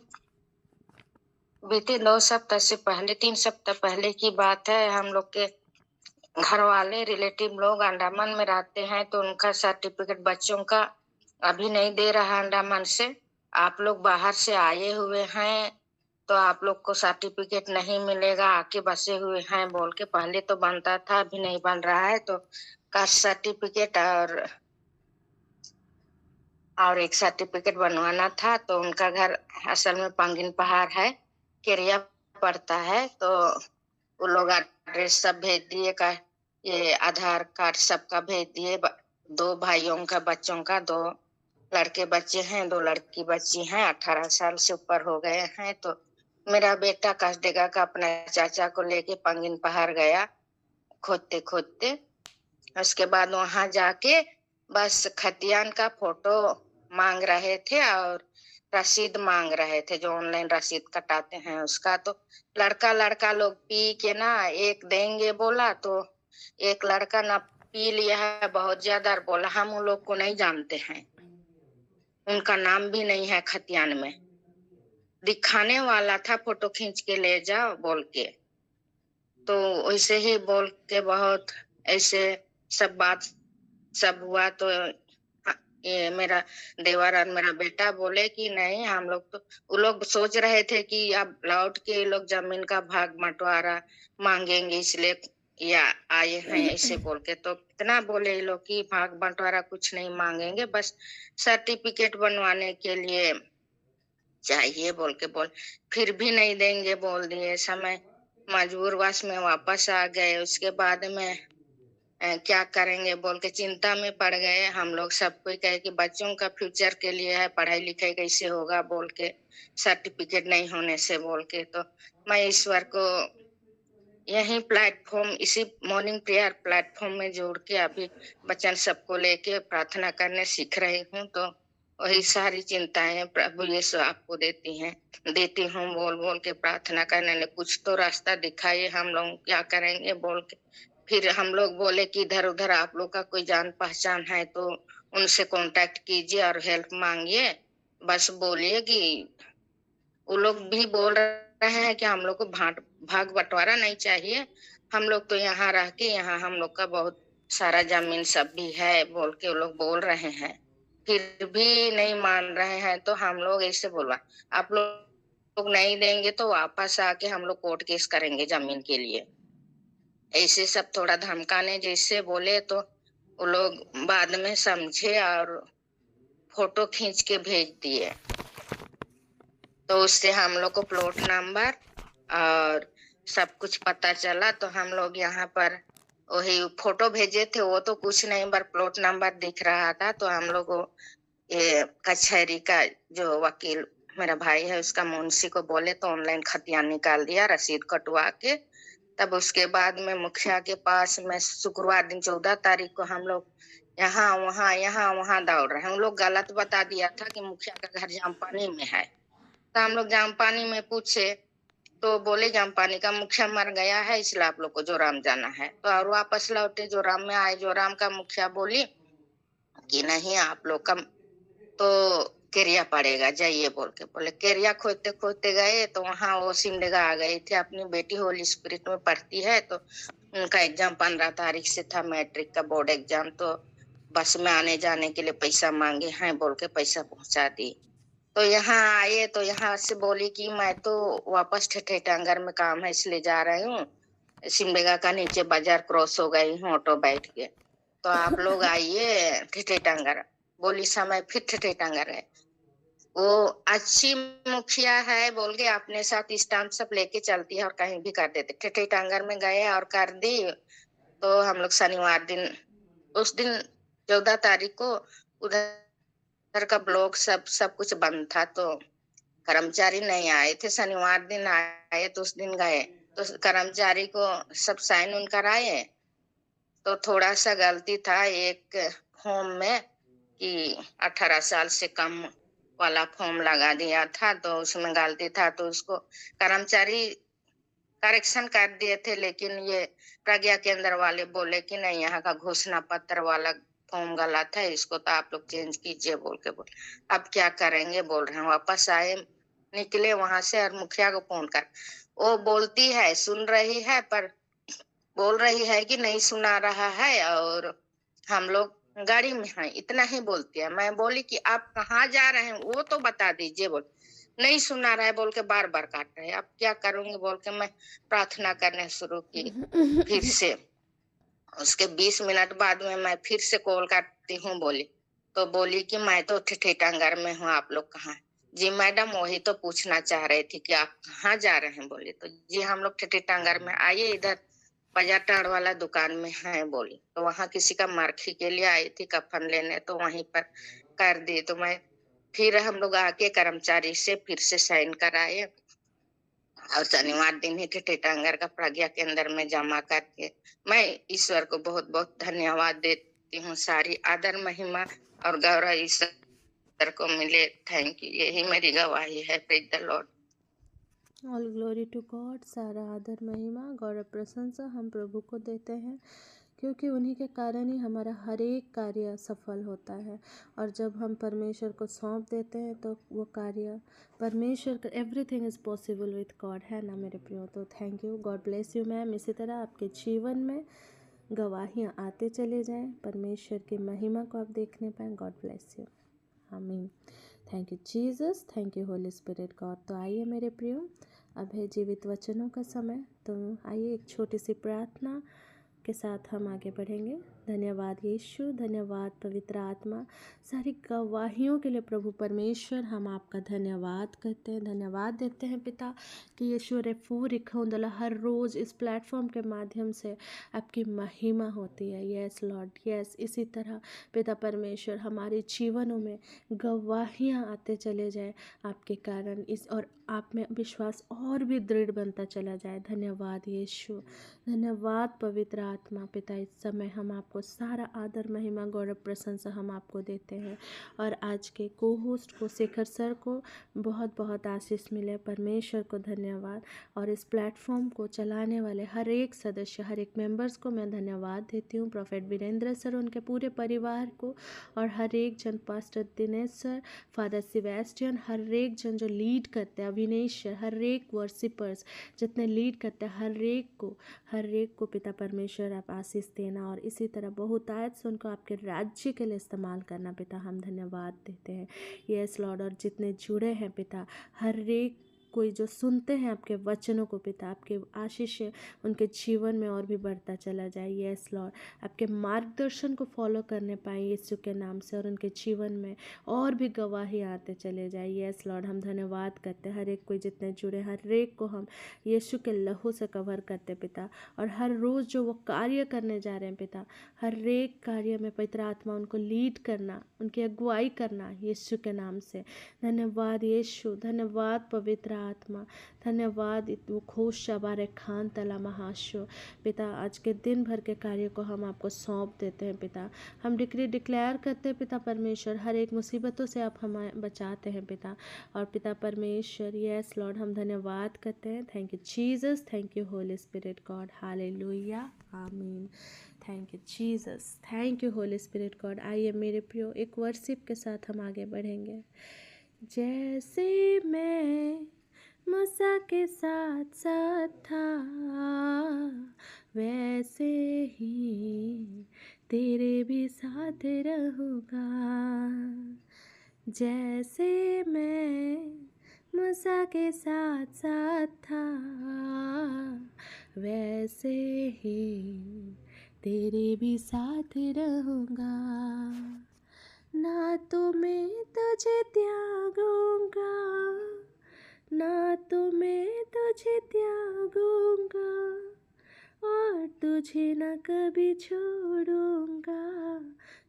बीते 2 सप्ताह से पहले, 3 सप्ताह पहले की बात है। हम लोग के घर वाले रिलेटिव लोग अंडमान में रहते हैं, तो उनका सर्टिफिकेट बच्चों का अभी नहीं दे रहा अंडमान से। आप लोग बाहर से आए हुए हैं तो आप लोग को सर्टिफिकेट नहीं मिलेगा, आके बसे हुए हैं बोल के। पहले तो बनता था, अभी नहीं बन रहा है। तो कास्ट सर्टिफिकेट और एक सर्टिफिकेट बनवाना था। तो उनका घर असल में पंगिन पहाड़ है, केरिया पड़ता है। तो वो लोग एड्रेस सब भेज दिए का, ये आधार कार्ड सबका भेज दिए। 2 भाइयों का बच्चों का, 2 लड़के बच्चे हैं, 2 लड़की बच्ची हैं, 18 साल से ऊपर हो गए हैं। तो मेरा बेटा कसडेगा का अपने चाचा को लेके पंगिन पहाड़ गया खोदते खोदते। उसके बाद वहां जाके बस खतियान का फोटो मांग रहे थे और रसीद मांग रहे थे, जो ऑनलाइन रसीद कटाते हैं उसका। तो लड़का लोग पी के ना, एक देंगे बोला तो एक लड़का ना पी लिया है बहुत ज्यादा और बोला हम उन लोग को नहीं जानते हैं, उनका नाम भी नहीं है खतियान में। दिखाने वाला था, फोटो खींच के ले जाओ बोल के। तो वैसे ही बोल के बहुत ऐसे सब बात सब हुआ। तो ये मेरा देवर और मेरा बेटा बोले कि नहीं, हम लोग तो, वो लोग सोच रहे थे कि अब लौट के ये लोग जमीन का भाग बंटवारा मांगेंगे, इसलिए या आए हैं ऐसे बोल के। तो कितना बोले ये लोग कि भाग बंटवारा कुछ नहीं मांगेंगे, बस सर्टिफिकेट बनवाने के लिए चाहिए बोल के। फिर भी नहीं देंगे बोल दिए। समय मजबूरवश में वापस आ गए। उसके बाद में क्या करेंगे बोल के चिंता में पड़ गए हम लोग। सब कोई कहे कि बच्चों का फ्यूचर के लिए है, पढ़ाई लिखाई कैसे होगा बोल के, सर्टिफिकेट नहीं होने से बोल के। तो मैं ईश्वर को यही प्लेटफॉर्म, इसी मॉर्निंग प्रेयर प्लेटफॉर्म में जोड़ के अभी बच्चन सबको लेके प्रार्थना करने सीख रही हूँ। तो वही सारी चिंताएं प्रभु यीशु आपको देती हूँ बोल बोल के प्रार्थना करने ने कुछ तो रास्ता दिखाइए, हम लोग क्या करेंगे बोल के। फिर हम लोग बोले कि इधर उधर आप लोग का कोई जान पहचान है तो उनसे कांटेक्ट कीजिए और हेल्प मांगिए। बस बोलिए कि वो लोग भी बोल रहे हैं कि हम लोग को भाग बंटवारा नहीं चाहिए, हम लोग तो यहाँ रह के, यहाँ हम लोग का बहुत सारा जमीन सब भी है बोल के वो लोग बोल रहे हैं। फिर भी नहीं मान रहे हैं। तो हम लोग ऐसे बोला, आप लोग नहीं देंगे तो वापस आके हम लोग कोर्ट केस करेंगे जमीन के लिए, ऐसे सब थोड़ा धमकाने जैसे बोले। तो वो लोग बाद में समझे और फोटो खींच के भेज दिए। तो उससे हम लोग को प्लॉट नंबर और सब कुछ पता चला। तो हम लोग यहाँ पर वही फोटो भेजे थे, वो तो कुछ नहीं, पर प्लॉट नंबर दिख रहा था। तो हम लोग ये कचहरी का जो वकील मेरा भाई है उसका मुंशी को बोले तो ऑनलाइन खतियान निकाल दिया रसीद कटवा के। तब उसके बाद में मुखिया के पास में शुक्रवार दिन 14 तारीख को हम लोग यहाँ वहाँ दौड़ रहे हैं। हम लोग गलत बता दिया था कि मुखिया का घर जामपानी में है। तो हम लोग जामपानी में पूछे तो बोले जामपानी का मुखिया मर गया है इसलिए आप लोग को जोराम जाना है। तो और वापस लौटे जोराम में आए। जोराम का मुखिया बोली कि नहीं आप लोग का तो केरिया पड़ेगा जाइए बोल के बोले। केरिया खोजते खोजते गए तो वहाँ वो सिमडेगा आ गई थी। अपनी बेटी होली स्पिरिट में पढ़ती है तो उनका एग्जाम 15 तारीख से था मैट्रिक का बोर्ड एग्जाम। तो बस में आने जाने के लिए पैसा मांगे हैं बोल के पैसा पहुंचा दी। तो यहाँ आए तो यहाँ से बोली कि मैं तो वापस ठेठे टांगर में काम है इसलिए जा रही हूँ। सिमडेगा का नीचे बाजार क्रॉस हो गई हूँ ऑटो बैठ के। तो आप लोग आइए ठेठे टांगर। बोली समय फिर ठेठे टांगर है। वो अच्छी मुखिया है बोल के अपने साथ स्टाम्प सब लेके चलती है और कहीं भी कर देते। ठेठे टांगर में गए और कर दी। तो हम लोग शनिवार दिन उस दिन 14 तारीख को उधर का ब्लॉक सब कुछ बंद था तो कर्मचारी नहीं आए थे। शनिवार दिन आए तो उस दिन गए तो कर्मचारी को सब साइन उन कराए। तो थोड़ा सा गलती था एक फॉर्म में कि 18 साल से कम वाला फॉर्म लगा दिया था तो उसमें गलती था तो उसको कर्मचारी करेक्शन कर दिए थे। लेकिन ये प्रज्ञा केंद्र वाले बोले कि नहीं यहाँ का घोषणा पत्र वाला फॉर्म गलत है इसको तो आप लोग चेंज कीजिए बोल के बोले। अब क्या करेंगे बोल रहे हैं। वापस आए निकले वहां से और मुखिया को फोन कर वो बोलती है सुन रही है पर बोल रही है कि नहीं सुना रहा है और हम लोग गाड़ी में हैं इतना ही बोलती है। मैं बोली कि आप कहाँ जा रहे हैं वो तो बता दीजिए बोल। नहीं सुना रहा है बोल के बार बार काट रहे हैं। अब क्या करूंगी बोल के मैं प्रार्थना करने शुरू की फिर से। उसके 20 मिनट बाद में मैं फिर से कॉल करती हूँ बोली। तो बोली कि मैं तो ठेठांगर में हूँ आप लोग कहाँ। जी मैडम वही तो पूछना चाह रहे थे कि आप कहाँ जा रहे हैं बोली। तो जी हम लोग ठेठांगर में आइए इधर बाजार टाड़ वाला दुकान में है बोली। तो वहां किसी का मरखी के लिए आई थी कफन लेने तो वहीं पर कर दी। तो मैं फिर हम लोग आके कर्मचारी से फिर से साइन कराए और शनिवार दिन ही ठेठांगर का प्रज्ञा केंद्र में जमा करके मैं ईश्वर को बहुत बहुत धन्यवाद देती हूँ। सारी आदर महिमा और गौरव ईश्वर को मिले। Thank you. यही मेरी गवाही है। Praise the Lord. All glory to God. सारा आदर महिमा गौरव प्रशंसा हम प्रभु को देते हैं क्योंकि उन्हीं के कारण ही हमारा हर एक कार्य सफल होता है। और जब हम परमेश्वर को सौंप देते हैं तो वो कार्य परमेश्वर का everything is possible with God है ना मेरे प्रियो। तो thank you. God bless you ma'am. इसी तरह आपके जीवन में गवाहियाँ आते चले जाएं, परमेश्वर की महिमा को आप देखने पाएँ। God bless you. आमीन। Thank you Jesus. Thank you Holy Spirit God. तो आइए मेरे प्रियो अब है जीवित वचनों का समय। तो आइए एक छोटी सी प्रार्थना के साथ हम आगे बढ़ेंगे। धन्यवाद यीशु, धन्यवाद पवित्र आत्मा, सारी गवाहियों के लिए प्रभु परमेश्वर हम आपका धन्यवाद करते हैं, धन्यवाद देते हैं पिता कि यीशु रेफू रिखोंदला हर रोज़ इस प्लेटफॉर्म के माध्यम से आपकी महिमा होती है। Yes Lord, yes. इसी तरह पिता परमेश्वर हमारे जीवनों में गवाहियाँ आते चले जाए आपके कारण, इस और आप में विश्वास और भी दृढ़ बनता चला जाए। धन्यवाद यीशु, धन्यवाद पवित्र आत्मा। पिता इस समय हम आपको सारा आदर महिमा गौरव प्रशंसा हम आपको देते हैं। और आज के को होस्ट को शेखर सर को बहुत बहुत आशीष मिले। परमेश्वर को धन्यवाद। और इस प्लेटफॉर्म को चलाने वाले हर एक सदस्य, हर एक मेंबर्स को मैं धन्यवाद देती हूँ। प्रोफेट वीरेंद्र सर, उनके पूरे परिवार को, और हर एक जन, पास्टर दिनेश सर, फादर सिबेस्टियन, हर एक जन जो लीड करते हैं, अविनेश सर, हर एक वर्शिपर्स जितने लीड करते हैं, हर एक को पिता परमेश्वर आप आशीष देना। और इसी तरह बहुतायत से उनको आपके राज्य के लिए इस्तेमाल करना पिता, हम धन्यवाद देते हैं। Yes Lord. और जितने जुड़े हैं पिता, हर एक कोई जो सुनते हैं आपके वचनों को पिता, आपके आशीष उनके जीवन में और भी बढ़ता चला जाए। यस लॉर्ड, आपके मार्गदर्शन को फॉलो करने पाए यीशु के नाम से, और उनके जीवन में और भी गवाही आते चले जाए। यस लॉर्ड, हम धन्यवाद करते हैं हर एक कोई जितने जुड़े, हर एक को हम यीशु के लहू से कवर करते पिता। और हर रोज़ जो वो कार्य करने जा रहे हैं पिता, हर एक कार्य में पवित्र आत्मा उनको लीड करना, उनकी अगुवाई करना यीशु के नाम से। धन्यवाद यीशु, धन्यवाद पवित्र आत्मा, धन्यवाद वो खोश शबारे खान तला महाशो पिता। आज के दिन भर के कार्य को हम आपको सौंप देते हैं पिता। हम डिक्री डिक्लेयर करते हैं पिता परमेश्वर, हर एक मुसीबतों से आप हमें बचाते हैं पिता। और पिता परमेश्वर, यस लॉर्ड, हम धन्यवाद करते हैं। Thank you Jesus, thank you Holy Spirit God, हालेलुया, आमीन। Thank you Jesus, thank you Holy Spirit God. आइए मेरे प्रियो, एक वर्शिप के साथ हम आगे बढ़ेंगे। जैसे मैं मूसा के साथ साथ था, वैसे ही तेरे भी साथ रहूँगा। जैसे मैं मूसा के साथ साथ था, वैसे ही तेरे भी साथ रहूँगा। ना तो मैं तुझे त्यागूंगा, ना तो मैं तुझे त्यागूंगा, और तुझे न कभी छोड़ूंगा।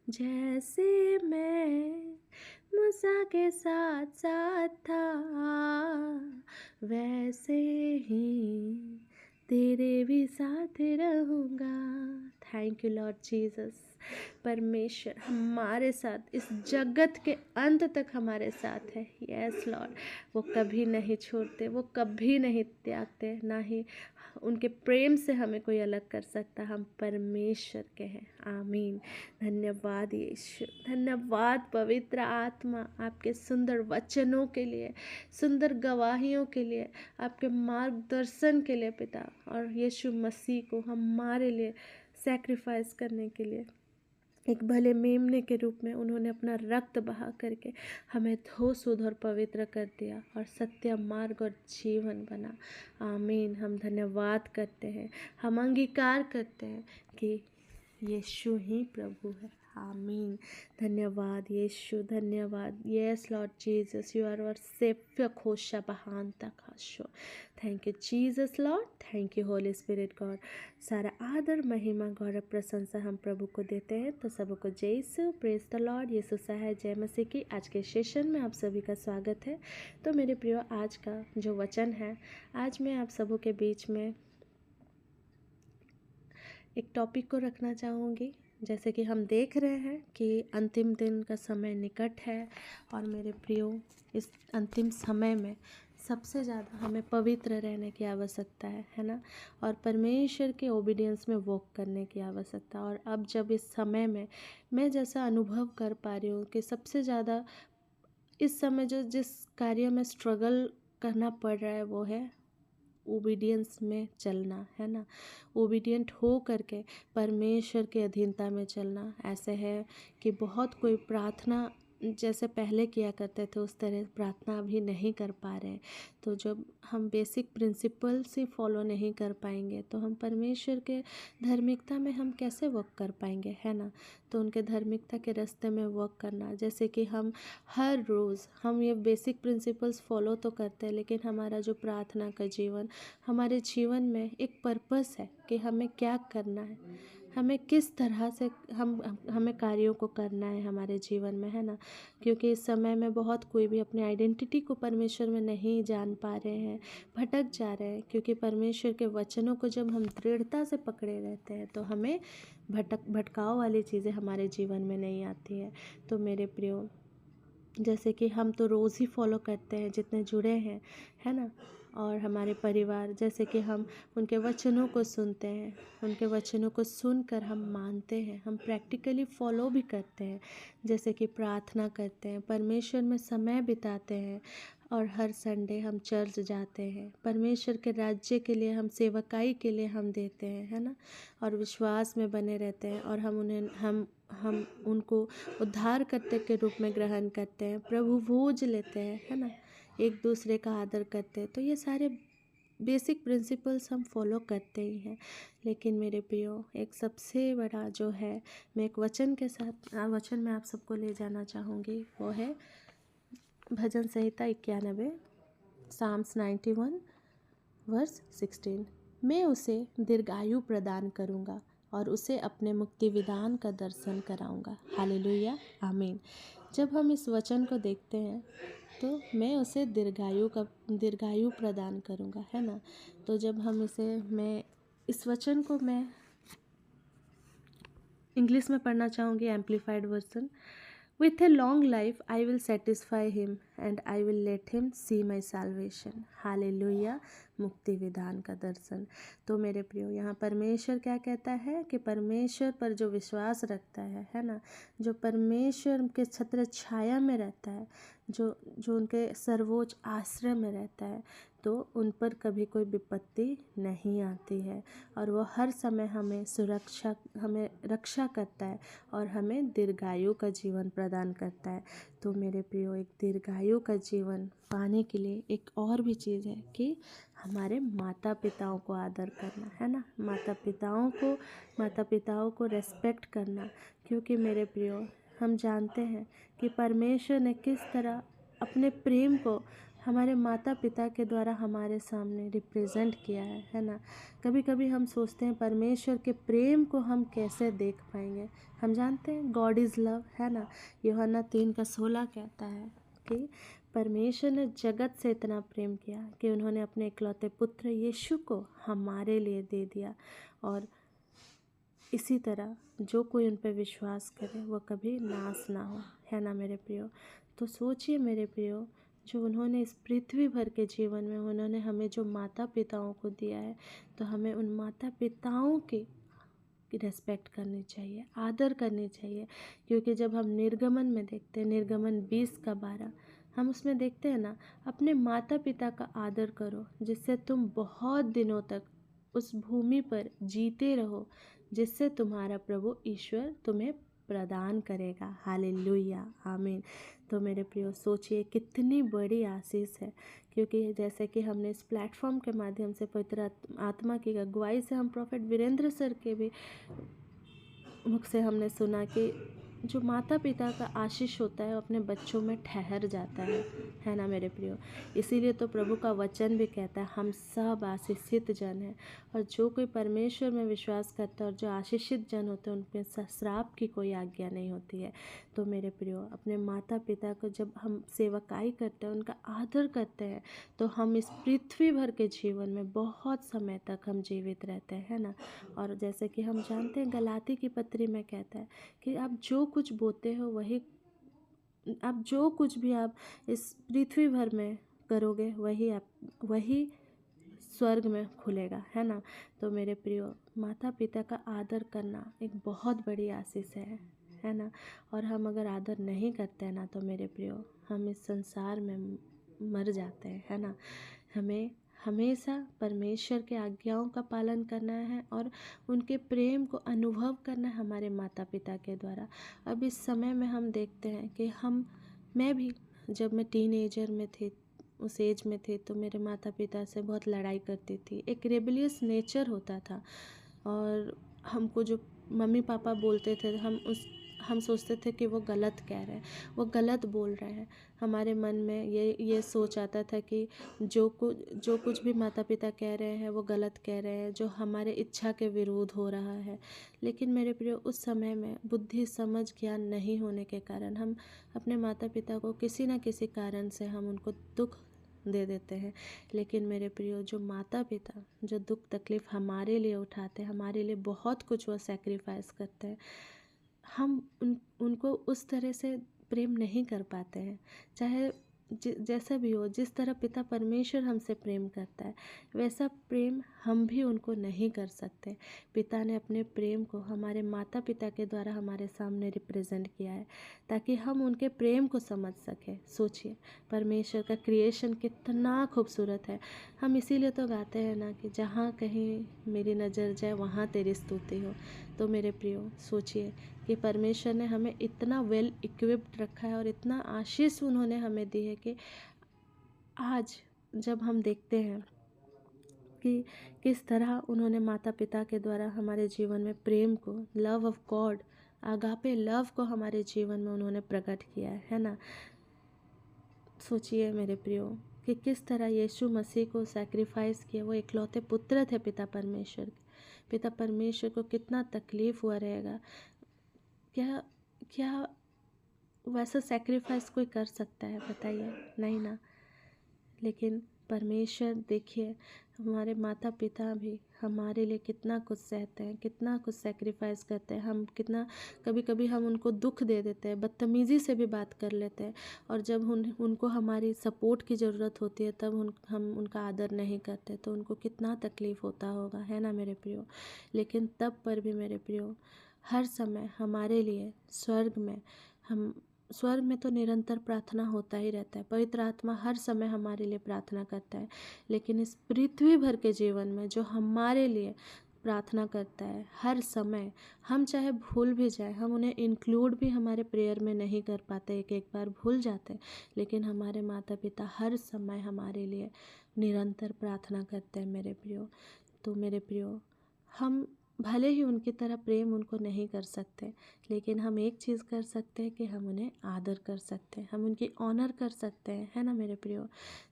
जैसे मैं मूसा के साथ साथ था, वैसे ही तेरे भी साथ रहूँगा। Thank you Lord Jesus. परमेश्वर हमारे साथ इस जगत के अंत तक हमारे साथ है। यस लॉर्ड, वो कभी नहीं छोड़ते, वो कभी नहीं त्यागते, ना ही उनके प्रेम से हमें कोई अलग कर सकता। हम परमेश्वर के हैं। आमीन। धन्यवाद यीशु, धन्यवाद पवित्र आत्मा, आपके सुंदर वचनों के लिए, सुंदर गवाहियों के लिए, आपके मार्गदर्शन के लिए पिता, और यीशु मसीह को हमारे लिए सैक्रिफाइस करने के लिए एक भले मेमने के रूप में उन्होंने अपना रक्त बहा करके हमें धो शुद्ध और पवित्र कर दिया, और सत्य मार्ग और जीवन बना। आमीन। हम धन्यवाद करते हैं, हम अंगीकार करते हैं कि यीशु ही प्रभु है। आमीन। धन्यवाद यीशु, धन्यवाद। Yes Lord Jesus, you are our saviour खोशा बहान तक हाशो। Thank you Jesus Lord, thank you Holy Spirit God. सारा आदर, महिमा, गौरव, प्रशंसा हम प्रभु को देते हैं। तो सबको जय यीशु, प्रेज द लॉर्ड। यीशु है, जय मसीह की। आज के सेशन में आप सभी का स्वागत है। तो मेरे प्रियो, आज का जो वचन है, आज मैं आप सबों के बीच में एक टॉपिक को रखना चाहूँगी। जैसे कि हम देख रहे हैं कि अंतिम दिन का समय निकट है, और मेरे प्रियो, इस अंतिम समय में सबसे ज़्यादा हमें पवित्र रहने की आवश्यकता है ना, और परमेश्वर के ओबीडियंस में वॉक करने की आवश्यकता। और अब जब इस समय में मैं जैसा अनुभव कर पा रही हूँ कि सबसे ज़्यादा इस समय जो जिस कार्य में स्ट्रगल करना पड़ रहा है, वो है ओबीडियंस में चलना, है ना। ओबीडियंट हो करके परमेश्वर के अधीनता में चलना। ऐसे है कि बहुत कोई प्रार्थना जैसे पहले किया करते थे उस तरह प्रार्थना अभी नहीं कर पा रहे। तो जब हम बेसिक प्रिंसिपल्स ही फॉलो नहीं कर पाएंगे, तो हम परमेश्वर के धार्मिकता में हम कैसे वर्क कर पाएंगे, है ना। तो उनके धार्मिकता के रास्ते में वर्क करना, जैसे कि हम हर रोज़ हम ये बेसिक प्रिंसिपल्स फॉलो तो करते हैं, लेकिन हमारा जो प्रार्थना का जीवन, हमारे जीवन में एक पर्पस है कि हमें क्या करना है, हमें किस तरह से हमें कार्यों को करना है हमारे जीवन में, है ना। क्योंकि इस समय में बहुत कोई भी अपनी आइडेंटिटी को परमेश्वर में नहीं जान पा रहे हैं, भटक जा रहे हैं। क्योंकि परमेश्वर के वचनों को जब हम दृढ़ता से पकड़े रहते हैं, तो हमें भटकाव वाली चीज़ें हमारे जीवन में नहीं आती है। तो मेरे प्रियो, जैसे कि हम तो रोज़ ही फॉलो करते हैं जितने जुड़े हैं, है ना। और हमारे परिवार, जैसे कि हम उनके वचनों को सुनते हैं, उनके वचनों को सुनकर हम मानते हैं, हम प्रैक्टिकली फॉलो भी करते हैं। जैसे कि प्रार्थना करते हैं, परमेश्वर में समय बिताते हैं, और हर संडे हम चर्च जाते हैं। परमेश्वर के राज्य के लिए हम सेवकाई के लिए हम देते हैं, है ना। और विश्वास में बने रहते हैं, और हम उनको उद्धार करते के रूप में ग्रहण करते हैं, प्रभु भोज लेते हैं, है ना। एक दूसरे का आदर करते हैं। तो ये सारे बेसिक प्रिंसिपल्स हम फॉलो करते ही हैं। लेकिन मेरे प्रियो, एक सबसे बड़ा जो है, मैं एक वचन के साथ वचन में आप सबको ले जाना चाहूँगी, वो है भजन संहिता 91, साम्स 91 वर्स 16। मैं उसे दीर्घायु प्रदान करूँगा और उसे अपने मुक्ति विधान का दर्शन कराऊँगा। हालेलुया, आमीन। जब हम इस वचन को देखते हैं तो मैं उसे दीर्घायु प्रदान करूँगा, है ना। तो जब हम मैं इस वचन को मैं इंग्लिश में पढ़ना चाहूँगी, amplified version. With a long life I will satisfy him and I will let him see my salvation. Hallelujah, मुक्ति विधान का दर्शन। तो मेरे प्रियो, यहाँ परमेश्वर क्या कहता है कि परमेश्वर पर जो विश्वास रखता है ना, जो परमेश्वर के छत्र छाया में रहता है, जो उनके सर्वोच्च आश्रय में रहता है, तो उन पर कभी कोई विपत्ति नहीं आती है और वो हर समय हमें रक्षा करता है और हमें दीर्घायु का जीवन प्रदान करता है। तो मेरे प्रियो, एक दीर्घायु का जीवन पाने के लिए एक और भी चीज़ है कि हमारे माता पिताओं को आदर करना, है ना। माता पिताओं को रेस्पेक्ट करना, क्योंकि मेरे प्रियो, हम जानते हैं कि परमेश्वर ने किस तरह अपने प्रेम को हमारे माता पिता के द्वारा हमारे सामने रिप्रेजेंट किया है ना। कभी कभी हम सोचते हैं परमेश्वर के प्रेम को हम कैसे देख पाएंगे। हम जानते हैं गॉड इज़ लव, है ना। यूहन्ना 3:16 कहता है कि परमेश्वर ने जगत से इतना प्रेम किया कि उन्होंने अपने इकलौते पुत्र यीशु को हमारे लिए दे दिया, और इसी तरह जो कोई उन पर विश्वास करे वो कभी नाश ना हो, है ना मेरे प्रियो। तो सोचिए मेरे प्रियो, जो उन्होंने इस पृथ्वी भर के जीवन में उन्होंने हमें जो माता पिताओं को दिया है, तो हमें उन माता पिताओं की रेस्पेक्ट करनी चाहिए, आदर करनी चाहिए। क्योंकि जब हम निर्गमन में देखते हैं, निर्गमन 20:12, हम उसमें देखते हैं ना, अपने माता पिता का आदर करो जिससे तुम बहुत दिनों तक उस भूमि पर जीते रहो, जिससे तुम्हारा प्रभु ईश्वर तुम्हें प्रदान करेगा। हालेलुया, आमीन। तो मेरे प्रियो, सोचिए कितनी बड़ी आशीष है। क्योंकि जैसे कि हमने इस प्लेटफॉर्म के माध्यम से पवित्र आत्मा की अगुवाई से हम प्रोफेट वीरेंद्र सर के भी मुख से हमने सुना कि जो माता पिता का आशीष होता है वो अपने बच्चों में ठहर जाता है ना मेरे प्रियो। इसीलिए तो प्रभु का वचन भी कहता है हम सब आशीषित जन हैं, और जो कोई परमेश्वर में विश्वास करता है और जो आशीषित जन होते हैं उन पर श्राप की कोई आज्ञा नहीं होती है। तो मेरे प्रियो, अपने माता पिता को जब हम सेवकाई करते हैं, उनका आदर करते हैं, तो हम इस पृथ्वी भर के जीवन में बहुत समय तक हम जीवित रहते हैं, है ना। और जैसे कि हम जानते हैं गलाती की पत्री में कहता है कि आप जो कुछ बोते हो आप जो कुछ भी आप इस पृथ्वी भर में करोगे वही स्वर्ग में खुलेगा, है ना। तो मेरे प्रियो, माता पिता का आदर करना एक बहुत बड़ी आशीष है ना। और हम अगर आदर नहीं करते हैं ना, तो मेरे प्रियो, हम इस संसार में मर जाते हैं, है ना। हमें हमेशा परमेश्वर के आज्ञाओं का पालन करना है और उनके प्रेम को अनुभव करना है हमारे माता पिता के द्वारा। अब इस समय में हम देखते हैं कि मैं भी जब मैं टीनेजर में थी, उस एज में थी, तो मेरे माता पिता से बहुत लड़ाई करती थी। एक रेबेलियस नेचर होता था, और हमको जो मम्मी पापा बोलते थे हम सोचते थे कि वो गलत कह रहे हैं, वो गलत बोल रहे हैं। हमारे मन में ये सोच आता था कि जो कुछ भी माता पिता कह रहे हैं वो गलत कह रहे हैं, जो हमारे इच्छा के विरुद्ध हो रहा है। लेकिन मेरे प्रियो, उस समय में बुद्धि समझ ज्ञान नहीं होने के कारण हम अपने माता पिता को किसी न किसी कारण से हम उनको दुख दे देते हैं। लेकिन मेरे प्रियो, जो माता पिता जो दुख तकलीफ़ हमारे लिए उठाते हैं, हमारे लिए बहुत कुछ वो सेक्रीफाइस करते हैं, हम उनको उस तरह से प्रेम नहीं कर पाते हैं। चाहे जैसा भी हो, जिस तरह पिता परमेश्वर हमसे प्रेम करता है, वैसा प्रेम हम भी उनको नहीं कर सकते। पिता ने अपने प्रेम को हमारे माता पिता के द्वारा हमारे सामने रिप्रेजेंट किया है, ताकि हम उनके प्रेम को समझ सकें। सोचिए, परमेश्वर का क्रिएशन कितना खूबसूरत है। हम इसीलिए तो गाते हैं ना कि जहाँ कहीं मेरी नज़र जाए वहाँ तेरी स्तुति हो। तो मेरे प्रियो, सोचिए कि परमेश्वर ने हमें इतना वेल इक्विप्ड रखा है और इतना आशीष उन्होंने हमें दी है कि आज जब हम देखते हैं कि किस तरह उन्होंने माता पिता के द्वारा हमारे जीवन में प्रेम को, love of God, agape love को हमारे जीवन में उन्होंने प्रकट किया है ना। सोचिए मेरे प्रियो कि किस तरह यीशु मसीह को सैक्रिफाइस किया। वो इकलौते पुत्र थे पिता परमेश्वर के। पिता परमेश्वर को कितना तकलीफ़ हुआ रहेगा। क्या क्या वैसा सैक्रिफाइस कोई कर सकता है बताइए? नहीं ना। लेकिन परमेश्वर देखिए, हमारे माता पिता भी हमारे लिए कितना कुछ सहते हैं, कितना कुछ सैक्रिफाइस करते हैं। हम कितना कभी कभी हम उनको दुख दे देते हैं, बदतमीज़ी से भी बात कर लेते हैं, और जब उनको हमारी सपोर्ट की ज़रूरत होती है तब हम उनका आदर नहीं करते, तो उनको कितना तकलीफ़ होता होगा, है ना मेरे प्रियो। लेकिन तब पर भी मेरे प्रियो, हर समय हमारे लिए स्वर्ग में तो निरंतर प्रार्थना होता ही रहता है। पवित्र आत्मा हर समय हमारे लिए प्रार्थना करता है, लेकिन इस पृथ्वी भर के जीवन में जो हमारे लिए प्रार्थना करता है हर समय, हम चाहे भूल भी जाए, हम उन्हें इंक्लूड भी हमारे प्रेयर में नहीं कर पाते, एक बार भूल जाते हैं, लेकिन हमारे माता पिता हर समय हमारे लिए निरंतर प्रार्थना करते हैं मेरे प्रियो। तो मेरे प्रियो, हम भले ही उनकी तरह प्रेम उनको नहीं कर सकते, लेकिन हम एक चीज़ कर सकते हैं कि हम उन्हें आदर कर सकते हैं, हम उनकी ऑनर कर सकते हैं, है ना मेरे प्रियो।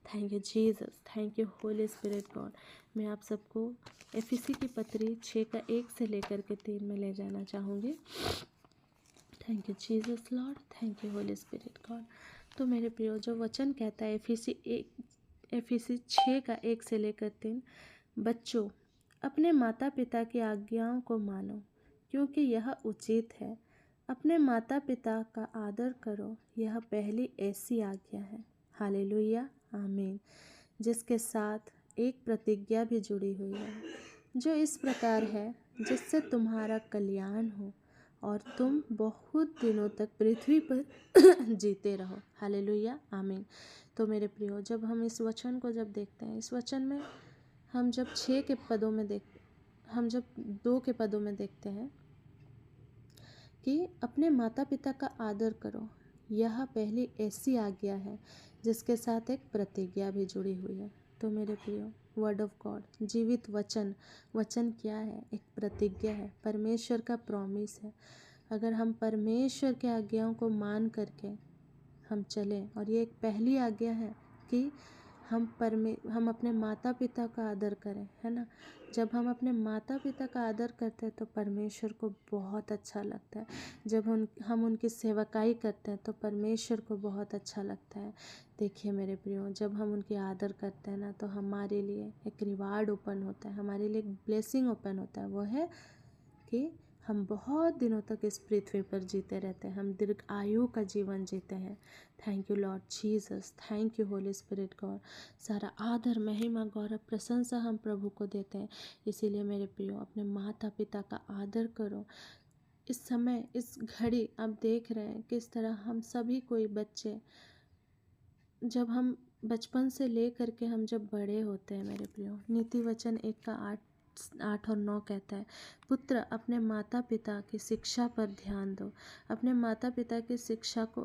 Thank you Jesus, thank you Holy Spirit God. मैं आप सबको एफिसी की पत्री 6 का 1 से लेकर के 3 में ले जाना चाहूँगी। Thank you Jesus Lord, thank you Holy Spirit God. तो मेरे प्रियो, जो वचन कहता है एफिसी 6 का 1 से लेकर 3, बच्चों अपने माता पिता की आज्ञाओं को मानो, क्योंकि यह उचित है। अपने माता पिता का आदर करो, यह पहली ऐसी आज्ञा है, हालेलुया, आमीन, जिसके साथ एक प्रतिज्ञा भी जुड़ी हुई है, जो इस प्रकार है, जिससे तुम्हारा कल्याण हो और तुम बहुत दिनों तक पृथ्वी पर जीते रहो, हालेलुया, आमीन। तो मेरे प्रियो, जब हम इस वचन को जब देखते हैं, इस वचन में हम जब 2 के पदों में देखते हैं कि अपने माता पिता का आदर करो, यह पहली ऐसी आज्ञा है जिसके साथ एक प्रतिज्ञा भी जुड़ी हुई है। तो मेरे प्रियो, वर्ड ऑफ गॉड, जीवित वचन क्या है? एक प्रतिज्ञा है, परमेश्वर का प्रॉमिस है। अगर हम परमेश्वर के आज्ञाओं को मान करके हम चलें, और ये एक पहली आज्ञा है कि हम अपने माता पिता का आदर करें, है ना। जब हम अपने माता पिता का आदर करते हैं तो परमेश्वर को बहुत अच्छा लगता है। जब हम उनकी सेवकाई करते हैं तो परमेश्वर को बहुत अच्छा लगता है। देखिए मेरे प्रियो, जब हम उनकी आदर करते हैं ना, तो हमारे लिए एक रिवार्ड ओपन होता है, हमारे लिए एक ब्लेसिंग ओपन होता है। वो है कि हम बहुत दिनों तक इस पृथ्वी पर जीते रहते हैं, हम दीर्घ आयु का जीवन जीते हैं। Thank you Lord Jesus, thank you Holy Spirit God. सारा आदर, महिमा, गौरव, प्रशंसा हम प्रभु को देते हैं। इसीलिए मेरे प्रियो, अपने माता पिता का आदर करो। इस समय, इस घड़ी आप देख रहे हैं किस तरह हम सभी कोई बच्चे, जब हम बचपन से ले करके हम जब बड़े होते हैं मेरे प्रियो, नीति वचन 1 का 8 और 9 कहता है, पुत्र अपने माता पिता की शिक्षा पर ध्यान दो, अपने माता पिता की शिक्षा को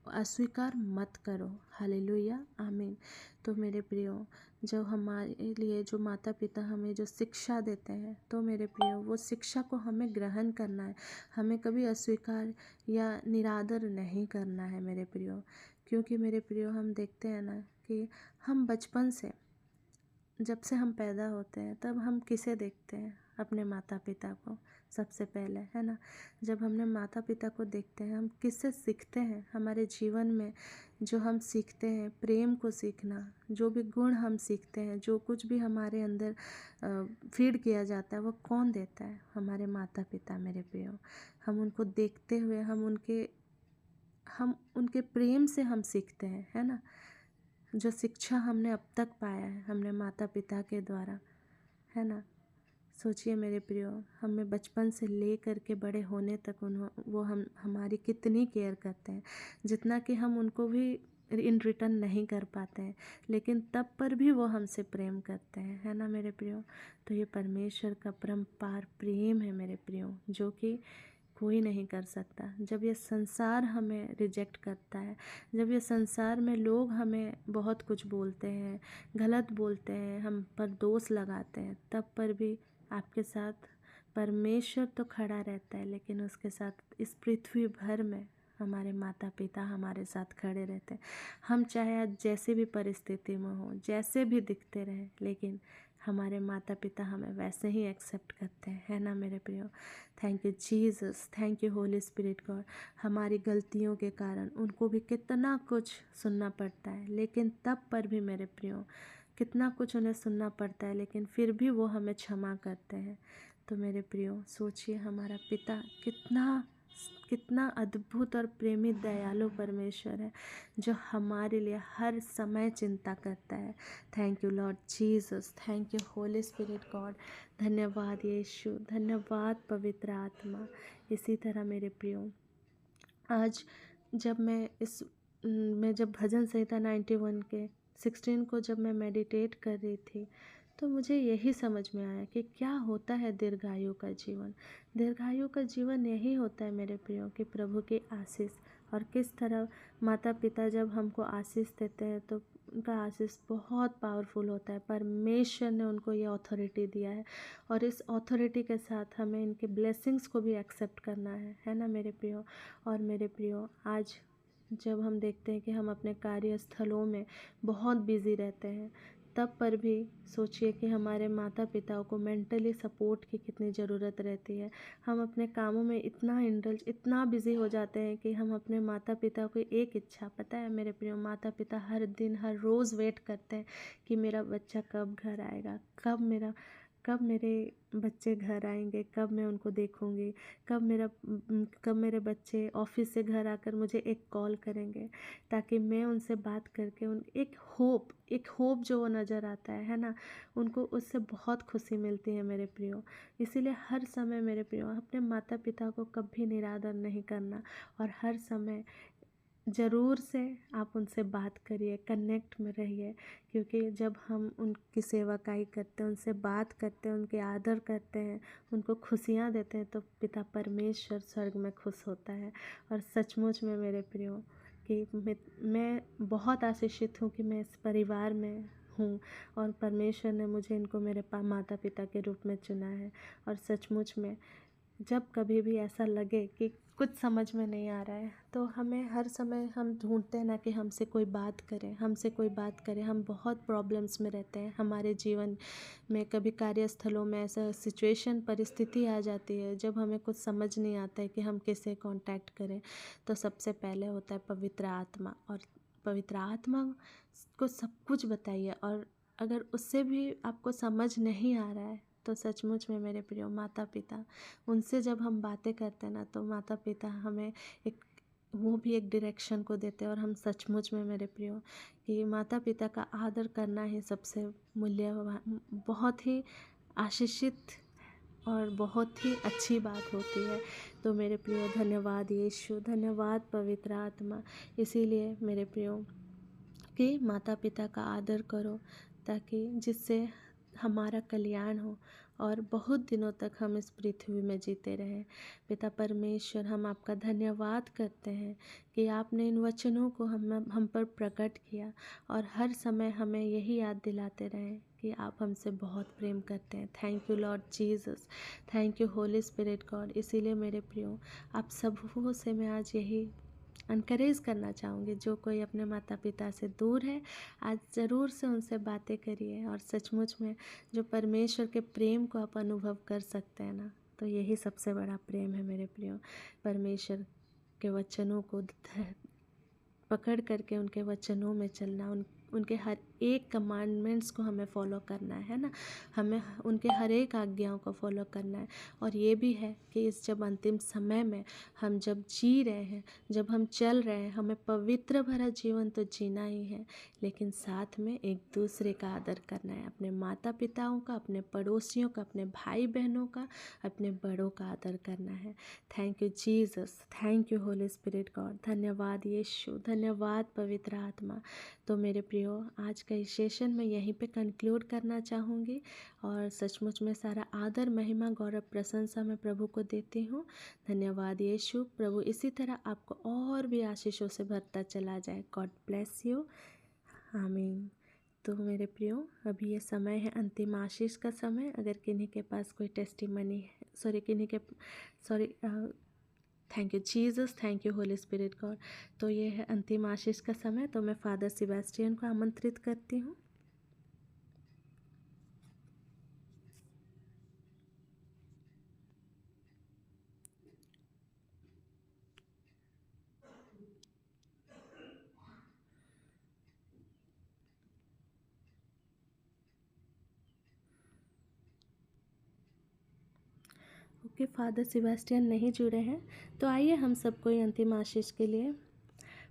अस्वीकार मत करो, हालेलुया, आमीन। तो मेरे प्रियो, जो हमारे लिए जो माता पिता हमें जो शिक्षा देते हैं, तो मेरे प्रियो, वो शिक्षा को हमें ग्रहण करना है, हमें कभी अस्वीकार या निरादर नहीं करना है मेरे प्रियो। क्योंकि मेरे प्रियो, हम देखते हैं ना कि हम बचपन से, जब से हम पैदा होते हैं, तब हम किसे देखते हैं? अपने माता पिता को सबसे पहले, है ना। जब हमने माता पिता को देखते हैं, हम किससे सीखते हैं? हमारे जीवन में जो हम सीखते हैं, प्रेम को सीखना, जो भी गुण हम सीखते हैं, जो कुछ भी हमारे अंदर फीड किया जाता है, वो कौन देता है? हमारे माता पिता मेरे प्रियो। हम उनको देखते हुए, हम उनके प्रेम से हम सीखते हैं, है ना। जो शिक्षा हमने अब तक पाया है, हमने माता पिता के द्वारा, है ना। सोचिए मेरे प्रियो, हमें बचपन से ले करके बड़े होने तक वो हमारी कितनी केयर करते हैं, जितना कि हम उनको भी इन रिटर्न नहीं कर पाते हैं, लेकिन तब पर भी वो हमसे प्रेम करते हैं, है ना मेरे प्रियो। तो ये परमेश्वर का परम्पार प्रेम है मेरे प्रियो, जो कि कोई नहीं कर सकता। जब ये संसार हमें रिजेक्ट करता है, जब ये संसार में लोग हमें बहुत कुछ बोलते हैं, गलत बोलते हैं, हम पर दोष लगाते हैं, तब पर भी आपके साथ परमेश्वर तो खड़ा रहता है, लेकिन उसके साथ इस पृथ्वी भर में हमारे माता पिता हमारे साथ खड़े रहते हैं। हम चाहे आज जैसे भी परिस्थिति में हो, जैसे भी दिखते रहे, लेकिन हमारे माता पिता हमें वैसे ही एक्सेप्ट करते हैं, है ना मेरे प्रियो। Thank you Jesus, thank you Holy Spirit God. हमारी गलतियों के कारण उनको भी कितना कुछ सुनना पड़ता है, लेकिन तब पर भी मेरे प्रियो कितना कुछ उन्हें सुनना पड़ता है, लेकिन फिर भी वो हमें क्षमा करते हैं। तो मेरे प्रियो सोचिए, हमारा पिता कितना कितना अद्भुत और प्रेमी दयालु परमेश्वर है, जो हमारे लिए हर समय चिंता करता है। Thank you Lord Jesus, thank you Holy Spirit God. धन्यवाद यीशु, धन्यवाद पवित्र आत्मा। इसी तरह मेरे प्रियो, आज जब मैं जब भजन संहिता 91 के 16 को जब मैं मेडिटेट कर रही थी, तो मुझे यही समझ में आया कि क्या होता है दीर्घायु का जीवन। दीर्घायु का जीवन यही होता है मेरे प्रियो कि प्रभु की आशीष, और किस तरह माता पिता जब हमको आशीष देते हैं तो उनका आशीष बहुत पावरफुल होता है। परमेश्वर ने उनको ये अथॉरिटी दिया है, और इस अथॉरिटी के साथ हमें इनके ब्लेसिंग्स को भी एक्सेप्ट करना है ना मेरे प्रियो। और मेरे प्रियो, आज जब हम देखते हैं कि हम अपने कार्यस्थलों में बहुत बिजी रहते हैं, तब पर भी सोचिए कि हमारे माता पिताओं को मेंटली सपोर्ट की कितनी ज़रूरत रहती है। हम अपने कामों में इतना इंडल्ज, इतना बिजी हो जाते हैं कि हम अपने माता पिता को एक इच्छा, पता है मेरे प्रिय, माता पिता हर दिन हर रोज़ वेट करते हैं कि मेरा बच्चा कब घर आएगा, कब मेरे बच्चे घर आएंगे, कब मैं उनको देखूंगी, कब मेरे बच्चे ऑफिस से घर आकर मुझे एक कॉल करेंगे, ताकि मैं उनसे बात करके उन एक होप जो वो नज़र आता है ना, उनको उससे बहुत खुशी मिलती है मेरे प्रियो। इसीलिए हर समय मेरे प्रियो अपने माता पिता को कभी निरादर नहीं करना, और हर समय ज़रूर से आप उनसे बात करिए, कनेक्ट में रहिए, क्योंकि जब हम उनकी सेवाकाई करते हैं, उनसे बात करते हैं, उनके आदर करते हैं, उनको खुशियाँ देते हैं, तो पिता परमेश्वर स्वर्ग में खुश होता है। और सचमुच में मेरे प्रियो कि मैं बहुत आशीषित हूँ कि मैं इस परिवार में हूँ, और परमेश्वर ने मुझे इनको मेरे माता पिता के रूप में चुना है। और सचमुच में जब कभी भी ऐसा लगे कि कुछ समझ में नहीं आ रहा है, तो हमें हर समय हम ढूंढते हैं ना कि हमसे कोई बात करे। हम बहुत प्रॉब्लम्स में रहते हैं, हमारे जीवन में कभी कार्यस्थलों में ऐसा सिचुएशन परिस्थिति आ जाती है जब हमें कुछ समझ नहीं आता है कि हम किसे कांटेक्ट करें। तो सबसे पहले होता है पवित्र आत्मा, और पवित्र आत्मा को सब कुछ बताइए। और अगर उससे भी आपको समझ नहीं आ रहा है, तो सचमुच में मेरे प्रियो माता पिता, उनसे जब हम बातें करते हैं ना, तो माता पिता हमें वो भी एक डायरेक्शन को देते हैं। और हम सचमुच में मेरे प्रियो कि माता पिता का आदर करना ही सबसे मूल्यवान, बहुत ही आशीषित और बहुत ही अच्छी बात होती है। तो मेरे प्रियो धन्यवाद यीशु, धन्यवाद पवित्र आत्मा। इसीलिए मेरे प्रियो कि माता पिता का आदर करो, ताकि जिससे हमारा कल्याण हो और बहुत दिनों तक हम इस पृथ्वी में जीते रहें। पिता परमेश्वर, हम आपका धन्यवाद करते हैं कि आपने इन वचनों को हम पर प्रकट किया, और हर समय हमें यही याद दिलाते रहें कि आप हमसे बहुत प्रेम करते हैं। Thank you Lord Jesus, thank you Holy Spirit God. इसीलिए मेरे प्रियो, आप सबों से मैं आज यही एनकरेज करना चाहूँगी, जो कोई अपने माता पिता से दूर है, आज ज़रूर से उनसे बातें करिए। और सचमुच में जो परमेश्वर के प्रेम को आप अनुभव कर सकते हैं ना, तो यही सबसे बड़ा प्रेम है मेरे प्रियो। परमेश्वर के वचनों को पकड़ करके उनके वचनों में चलना, उनके हर एक कमांडमेंट्स को हमें फॉलो करना है ना, हमें उनके हर एक आज्ञाओं को फॉलो करना है। और ये भी है कि इस जब अंतिम समय में हम जब जी रहे हैं, जब हम चल रहे हैं, हमें पवित्र भरा जीवन तो जीना ही है, लेकिन साथ में एक दूसरे का आदर करना है, अपने माता पिताओं का, अपने पड़ोसियों का, अपने भाई बहनों का, अपने बड़ों का आदर करना है। Thank you Jesus, thank you Holy Spirit God. धन्यवाद यीशु, धन्यवाद पवित्र आत्मा। तो मेरे प्रियो, आज का इस सेशन मैं यहीं पे कंक्लूड करना चाहूँगी और सचमुच में सारा आदर महिमा गौरव प्रशंसा मैं प्रभु को देती हूँ। धन्यवाद यीशु। प्रभु इसी तरह आपको और भी आशीषों से भरता चला जाए। God bless you. आमीन। तो मेरे प्रियो, अभी ये समय है अंतिम आशीष का समय। अगर किन्हीं के पास कोई टेस्टिमनी है, thank you Jesus, thank you Holy Spirit God. तो ये है अंतिम आशीष का समय। तो मैं फादर सेबेस्टियन को आमंत्रित करती हूँ। ओके, फादर सेबेस्टियन नहीं जुड़े हैं, तो आइए हम सब कोई अंतिम आशीष के लिए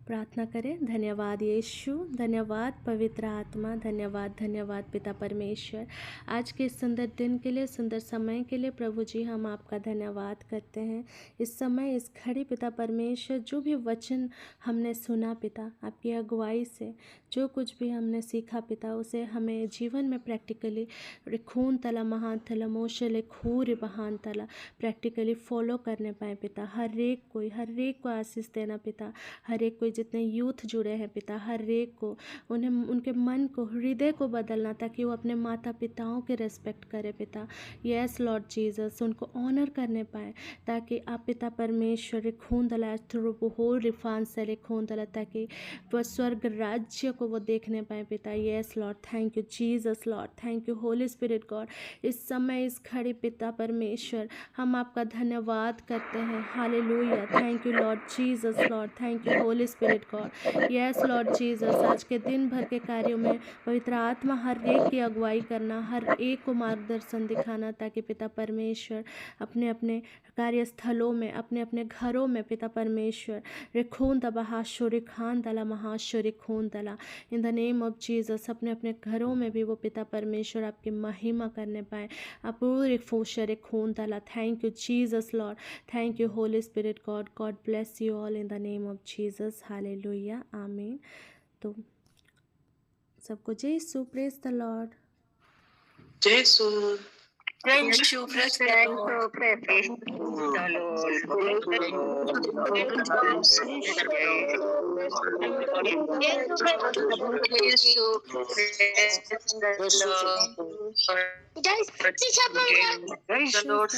प्रार्थना करें। धन्यवाद यीशु, धन्यवाद पवित्र आत्मा, धन्यवाद धन्यवाद पिता परमेश्वर, आज के इस सुंदर दिन के लिए, सुंदर समय के लिए प्रभु जी हम आपका धन्यवाद करते हैं। इस समय इस घड़ी पिता परमेश्वर जो भी वचन हमने सुना पिता, आपकी अगुवाई से जो कुछ भी हमने सीखा पिता, उसे हमें जीवन में प्रैक्टिकली खून तला महान तला मोशले खूर बहान तला प्रैक्टिकली फॉलो करने पाए पिता। हर एक को आशीष देना पिता। हर एक कोई जितने यूथ जुड़े हैं पिता, हर एक को उन्हें उनके मन को, हृदय को बदलना, ताकि वो अपने माता पिताओं के रेस्पेक्ट करे पिता। यस लॉर्ड जीसस, उनको ऑनर करने पाए, ताकि आप पिता परमेश्वर खून दला थ्रू हो रिफान से खून दला, ताकि वह स्वर्ग राज्य को वो देखने पाए पिता। Yes Lord, thank you Jesus Lord, thank you Holy Spirit God. इस समय इस घड़ी पिता परमेश्वर हम आपका धन्यवाद करते हैं। Hallelujah, thank you Lord Jesus Lord, thank you Holy Spirit God. Yes Lord Jesus, आज के दिन भर के कार्यों में पवित्र आत्मा हर एक की अगुवाई करना, हर एक को मार्गदर्शन दिखाना, ताकि पिता परमेश्वर अपने अपने कार्यस्थलों में, अपने अपने घरों में पिता परमेश्वर रिखून दबाहाशुरी खान दला महाशुरी खून दला, इन द नेम ऑफ जीसस, अपने अपने घरों में भी वो पिता परमेश्वर आपकी महिमा करने पाए। आप पूरे फूशर खून दला। Thank you Jesus Lord, thank you Holy Spirit God. God bless you all in the name of Jesus. हालेलुया, आमीन। तो सबको जय यीशु, प्रेज द लॉर्ड। जय Yeshu, praise the Praise the Lord.